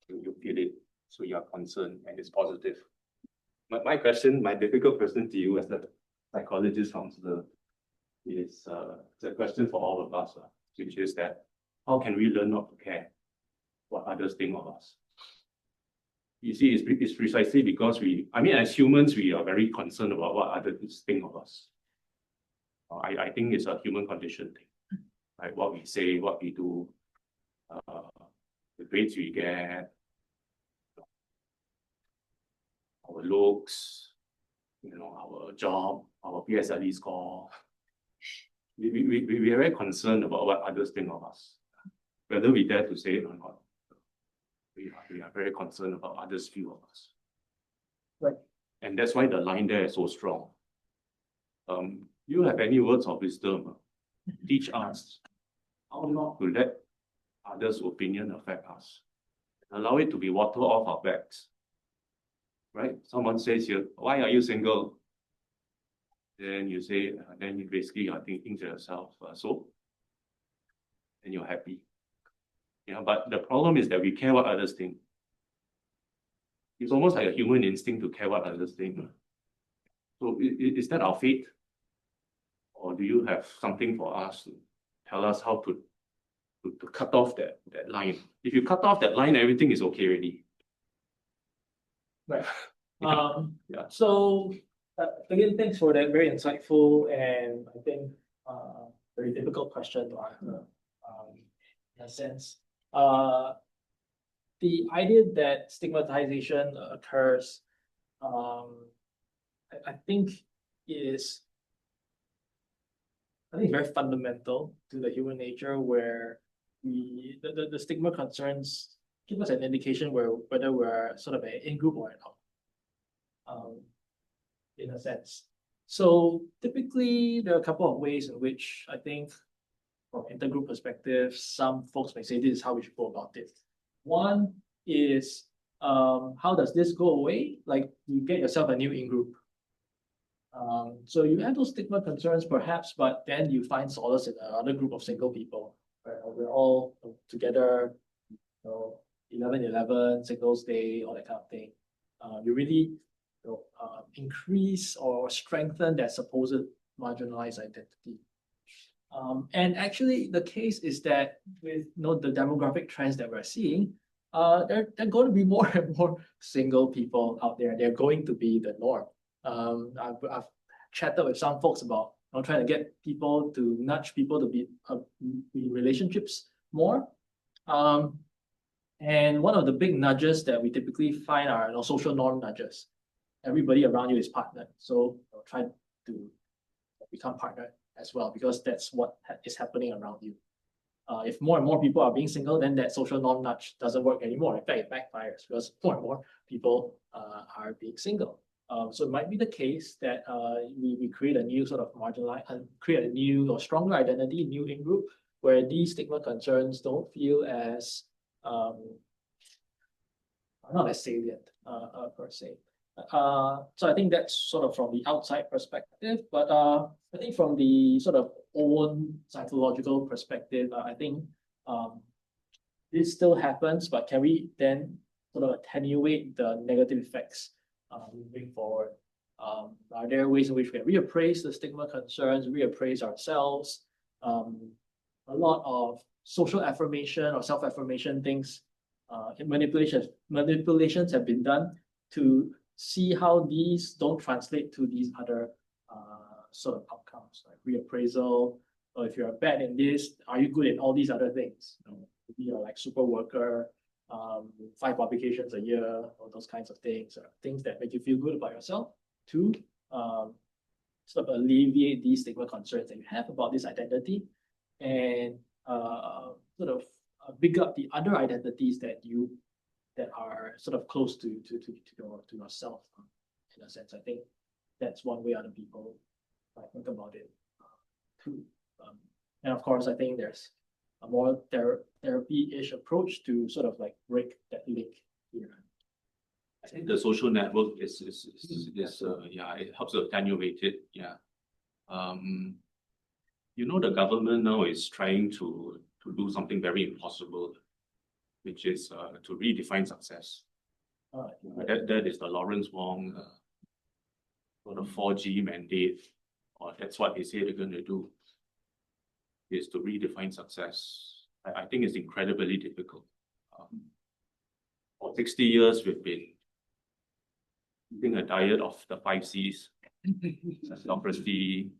You feel it, so you're concerned and it's positive. My difficult question to you as a psychologist counselor is it's a question for all of us, which is that how can we learn not to care what others think of us? You see, it's precisely because as humans, we are very concerned about what others think of us. I think it's a human condition thing, right? What we say, what we do, the grades we get, our looks, our job, our PSLE score. We are very concerned about what others think of us, whether we dare to say it or not. We are very concerned about others' view of us. Right. And that's why the line there is so strong. You have any words of wisdom? Teach us how not to let others' opinion affect us. Allow it to be water off our backs. Right? Someone says here, why are you single? Then you say, then you basically are thinking to yourself, so? And you're happy. Yeah, but the problem is that we care what others think. It's almost like a human instinct to care what others think. So is that our fate? Or do you have something for us to tell us how to cut off that line? If you cut off that line, everything is okay already. Right. Yeah. So again, thanks for that very insightful and I think very difficult question to answer in a sense. The idea that stigmatization occurs, I think is very fundamental to the human nature where the stigma concerns give us an indication whether we're sort of an in-group or not, in a sense. So typically there are a couple of ways in which I think from intergroup perspective, some folks may say this is how we should go about it. One is how does this go away? Like you get yourself a new in-group. So you have those stigma concerns perhaps, but then you find solace in another group of single people. Right? We're all together, 11/11, Singles Day, all that kind of thing. You really increase or strengthen that supposed marginalized identity. And actually, the case is that with the demographic trends that we're seeing, there are going to be more and more single people out there. They're going to be the norm. I've chatted with some folks about trying to get people to nudge people to be in relationships more. And one of the big nudges that we typically find are social norm nudges. Everybody around you is partnered, so try to become partnered as well, because that's what is happening around you. If more and more people are being single, then that social norm nudge doesn't work anymore. In fact, it backfires because more and more people are being single. So it might be the case that we create a new sort of create a new or stronger identity, new in-group, where these stigma concerns don't feel as not as salient per se. So I think that's sort of from the outside perspective, but I think from the sort of own psychological perspective, I think this still happens, but can we then sort of attenuate the negative effects moving forward? Are there ways in which we can reappraise the stigma concerns, reappraise ourselves? A lot of social affirmation or self-affirmation things, manipulations have been done to see how these don't translate to these other sort of outcomes, like reappraisal, or if you're bad in this, are you good in all these other things? Maybe you're like super worker, 5 publications a year, or those kinds of things, things that make you feel good about yourself, to sort of alleviate these stigma concerns that you have about this identity, and sort of big up the other identities that are sort of close to yourself. In a sense, I think that's one way other people might think about it too. And of course, I think there's a more therapy-ish approach to sort of like break that link here. I think the social network is yeah, it helps to attenuate it. Yeah. The government now is trying to do something very impossible, which is to redefine success. That is the Lawrence Wong sort of 4G mandate, or that's what they say they're going to do, is to redefine success. I think it's incredibly difficult. For 60 years, we've been eating a diet of the 5 C's: self-esteem,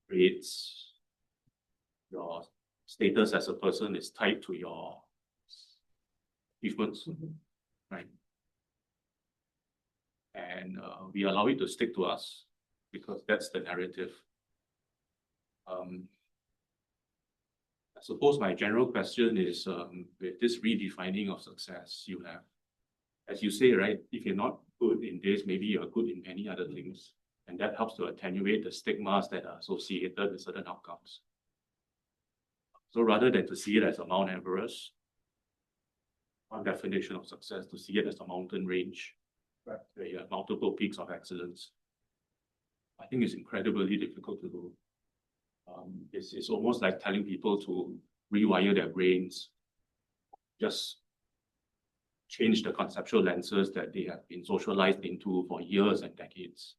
grades, your status as a person is tied to your achievements, right? And we allow it to stick to us because that's the narrative. I suppose my general question is, with this redefining of success, you have, as you say, right, if you're not good in this, maybe you're good in many other things. And that helps to attenuate the stigmas that are associated with certain outcomes. So rather than to see it as a Mount Everest, one definition of success, to see it as a mountain range, right, where you have multiple peaks of excellence, I think it's incredibly difficult to do. It's almost like telling people to rewire their brains, just change the conceptual lenses that they have been socialized into for years and decades.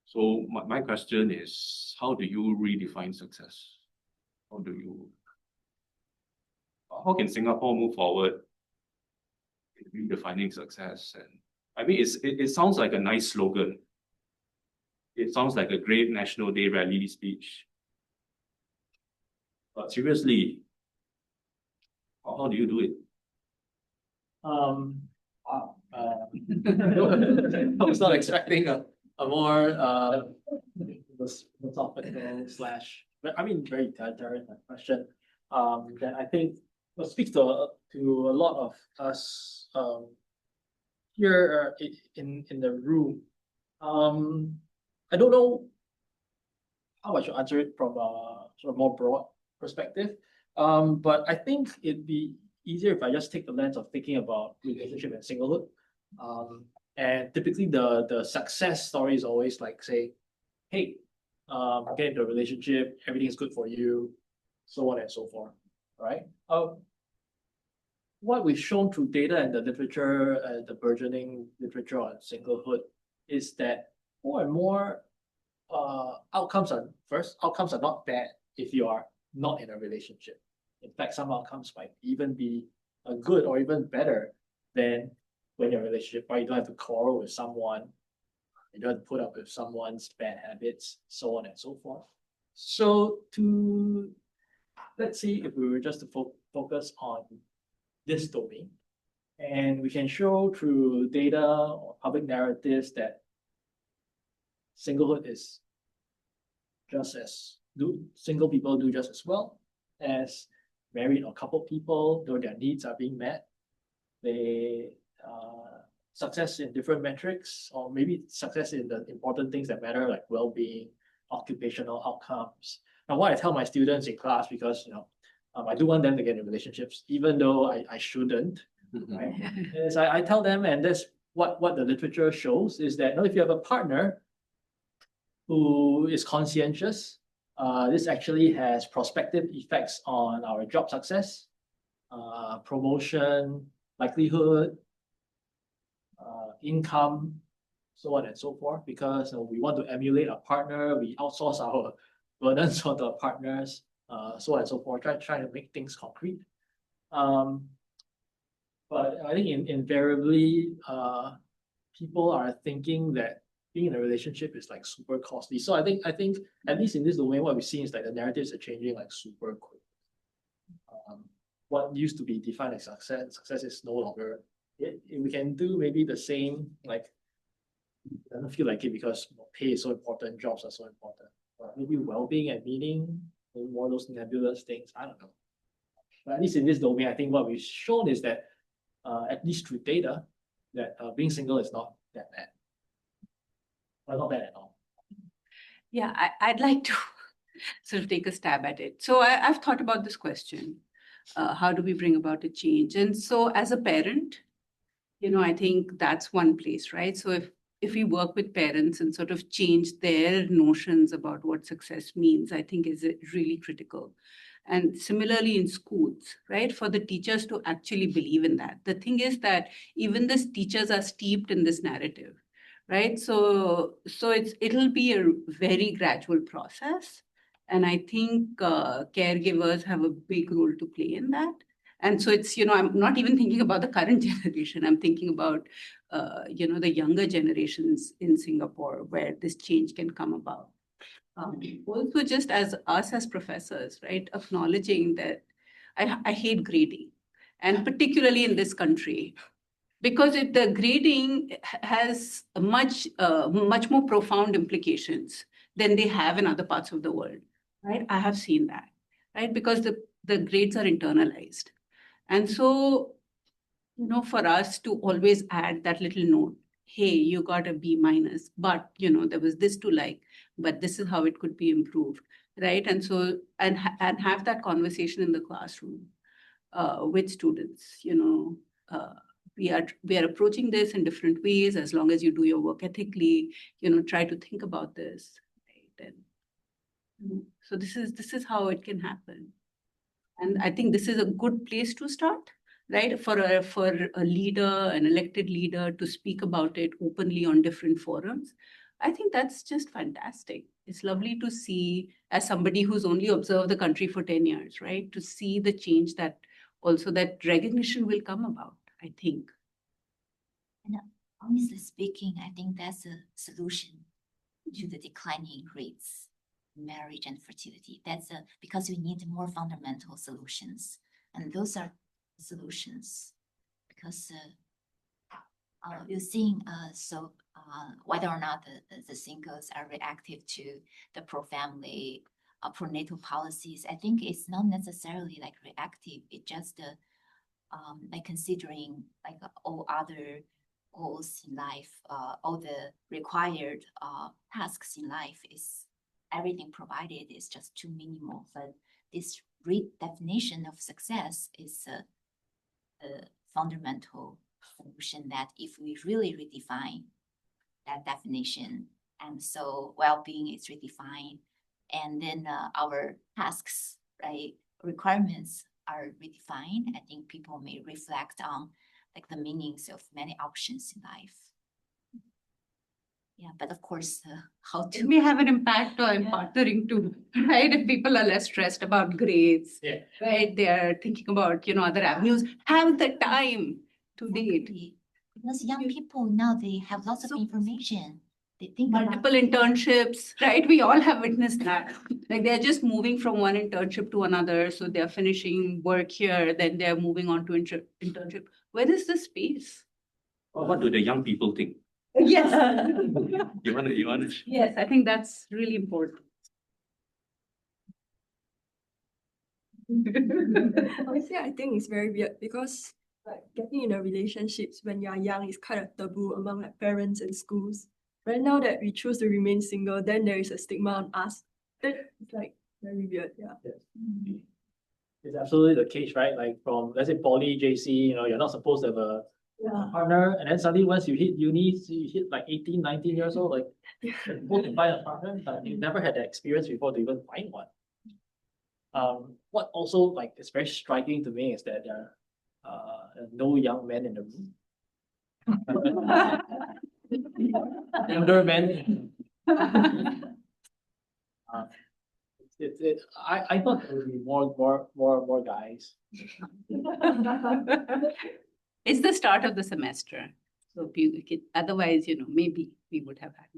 So my question is, how do you redefine success? How can Singapore move forward in redefining success? And I mean, it sounds like a nice slogan. It sounds like a great National Day rally speech. But seriously, how do you do it? I was not expecting a more philosophical slash, but I mean, very direct question. That I think speaks to a lot of us here in the room. I don't know how I should answer it from a sort of more broad perspective. But I think it'd be easier if I just take the lens of thinking about relationship and singlehood. And typically the success story is always like, say, hey, get into a relationship, everything is good for you, so on and so forth, right? What we've shown through data and the literature, the burgeoning literature on singlehood, is that more and more outcomes are not bad if you are not in a relationship. In fact, some outcomes might even be good or even better than when you're in a relationship, right? You don't have to quarrel with someone, you don't have to put up with someone's bad habits, so on and so forth. So let's see, if we were just to focus on this domain. And we can show through data or public narratives that singlehood is single people do just as well as married or coupled people, though their needs are being met. They success in different metrics, or maybe success in the important things that matter, like well-being, occupational outcomes. Now, what I tell my students in class, because I do want them to get in relationships, even though I shouldn't, right? Is I tell them, and that's what the literature shows, is that if you have a partner who is conscientious, this actually has prospective effects on our job success, promotion, likelihood, income, so on and so forth, because we want to emulate a partner, we outsource our burdens onto our partners, so on and so forth, trying to make things concrete. But I think invariably, people are thinking that being in a relationship is like super costly. So I think at least in this domain, what we've seen is like the narratives are changing like super quick. What used to be defined as success is no longer it. We can do maybe the same, like I don't feel like it because pay is so important, jobs are so important. But maybe well-being and meaning, maybe more of those nebulous things. I don't know. But at least in this domain, I think what we've shown is that at least through data, that being single is not that bad. Well, not bad at all. Yeah, I'd like to sort of take a stab at it. So I've thought about this question. How do we bring about a change? And so as a parent, I think that's one place, right? So if we work with parents and sort of change their notions about what success means, I think is really critical. And similarly in schools, right? For the teachers to actually believe in that. The thing is that even the teachers are steeped in this narrative, right? So it'll be a very gradual process. And I think caregivers have a big role to play in that. And so it's, I'm not even thinking about the current generation. I'm thinking about, the younger generations in Singapore where this change can come about. Also, just as us as professors, right, acknowledging that I hate grading, and particularly in this country, because the grading has much more profound implications than they have in other parts of the world, right? I have seen that, right? Because the grades are internalized. And so, for us to always add that little note, hey, you got a B minus, but, there was this to like, but this is how it could be improved, right? And so, and have that conversation in the classroom with students, we are approaching this in different ways. As long as you do your work ethically, try to think about this, right? And so this is how it can happen. And I think this is a good place to start, right? For a leader, an elected leader, to speak about it openly on different forums. I think that's just fantastic. It's lovely to see, as somebody who's only observed the country for 10 years, right? To see the change that recognition will come about, I think. And honestly speaking, I think that's a solution to the declining rates, marriage and fertility. Because we need more fundamental solutions. And those are solutions because you're seeing whether or not the singles are reactive to the pro-family, pro-natal policies. I think it's not necessarily like reactive. It just like considering like all other goals in life, all the required tasks in life is everything provided is just too minimal. But this redefinition of success is a fundamental solution that if we really redefine that definition, and so well-being is redefined, and then our tasks, right, requirements are redefined, I think people may reflect on like the meanings of many options in life. Yeah, but of course, how to... It may have an impact on partnering too, right? If people are less stressed about grades, right? They are thinking about, other avenues, have the time to date. Because young people now, they have lots of information. they think about multiple internships, right? We all have witnessed that. Like they're just moving from one internship to another. So they're finishing work here, then they're moving on to internship. Where is the space? What do the young people think? Yes. You want to? Yes, I think that's really important. Honestly, I think it's very weird because like getting in a relationships when you are young is kind of taboo among like parents and schools. Right now that we choose to remain single, then there is a stigma on us. That is like very weird, yeah. It's absolutely the case, right? Like from, let's say, poly, JC, you're not supposed to have a Yeah. partner, and then suddenly once you hit uni, you hit like 18, 19 years old, like you're supposed to find a partner, but you never had that experience before to even find one. What also like is very striking to me is that there are no young men in the room. Older men. I thought there would be more guys. It's the start of the semester. So otherwise, maybe we would have had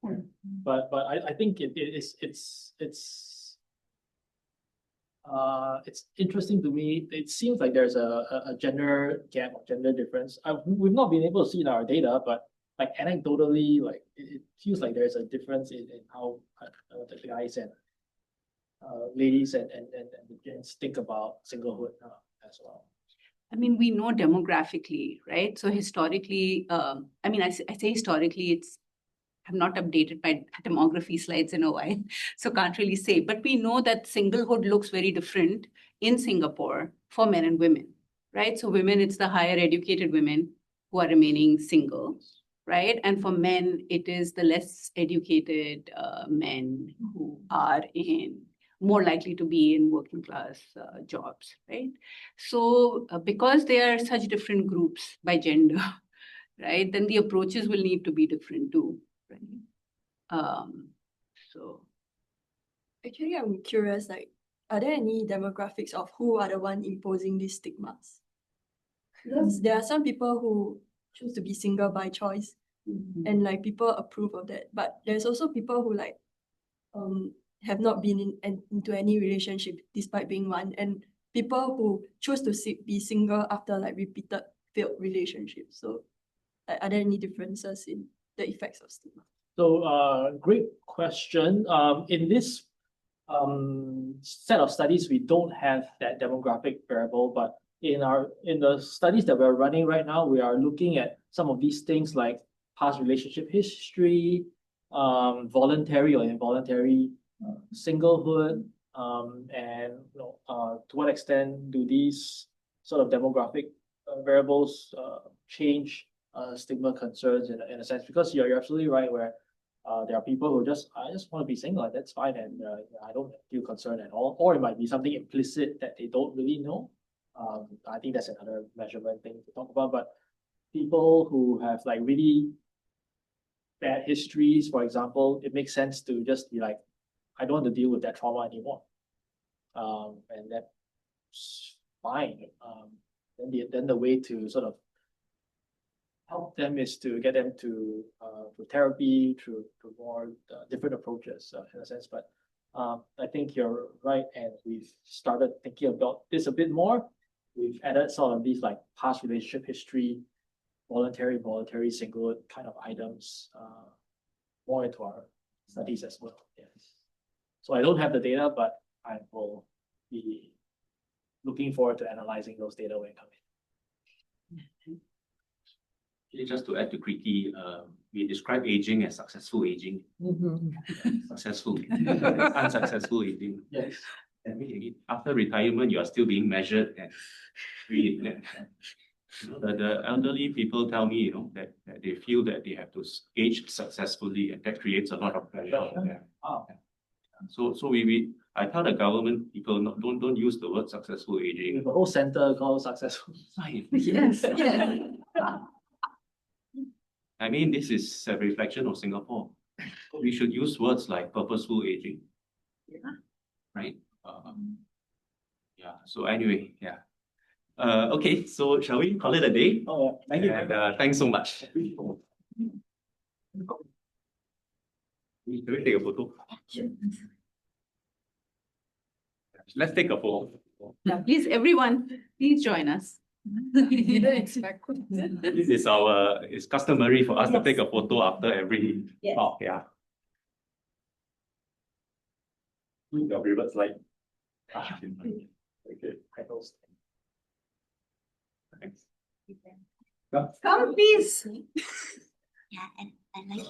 more. But I think it's interesting to me. It seems like there's a gender gap or gender difference. We've not been able to see in our data, but like anecdotally, like it feels like there's a difference in how the guys and ladies and the gents think about singlehood as well. I mean, we know demographically, right? So historically, I say historically, I've not updated my demography slides in a while, so can't really say. But we know that singlehood looks very different in Singapore for men and women, right? So women, it's the higher educated women who are remaining single, right? And for men, it is the less educated men who are more likely to be in working class jobs, right? So because they are such different groups by gender, right, then the approaches will need to be different too, right? So Actually, I'm curious, like, are there any demographics of who are the one imposing these stigmas? Because there are some people who choose to be single by choice, and like people approve of that. But there's also people who like have not been into any relationship despite being one, and people who choose to be single after like repeated failed relationships. So are there any differences in the effects of stigma? So great question. In this set of studies, we don't have that demographic variable, but in the studies that we're running right now, we are looking at some of these things like past relationship history, voluntary or involuntary singlehood, and to what extent do these sort of demographic variables change stigma concerns in a sense? Because you're absolutely right, where there are people who I just want to be single, and that's fine, and I don't feel concerned at all. Or it might be something implicit that they don't really know. I think that's another measurement thing to talk about. But people who have like really bad histories, for example, it makes sense to just be like, I don't want to deal with that trauma anymore. And that's fine. Then the way to sort of help them is to get them to therapy through more different approaches in a sense. But I think you're right, and we've started thinking about this a bit more. We've added sort of these like past relationship history, voluntary, single kind of items more into our studies as well. Yes. So I don't have the data, but I will be looking forward to analyzing those data when it comes in. Just to add to Kriti, we describe aging as successful aging. Successful, unsuccessful aging. Yes. And after retirement, you are still being measured and the elderly people tell me, that they feel that they have to age successfully, and that creates a lot of pressure on them. So I tell the government people don't use the word successful aging. With a whole center called successful. yes, yes. I mean, this is a reflection of Singapore. We should use words like purposeful aging. Yeah. Right? Yeah. So anyway, yeah. Okay, so shall we call it a day? Oh, yeah. Thank you. And thanks so much. Can we take a photo? Let's take a photo. Yeah, please, everyone, please join us. Didn't expect. This is it's customary for us to take a photo after every talk, yeah. Your favorite slide. Okay. Thanks. Come, please. Yeah, and I like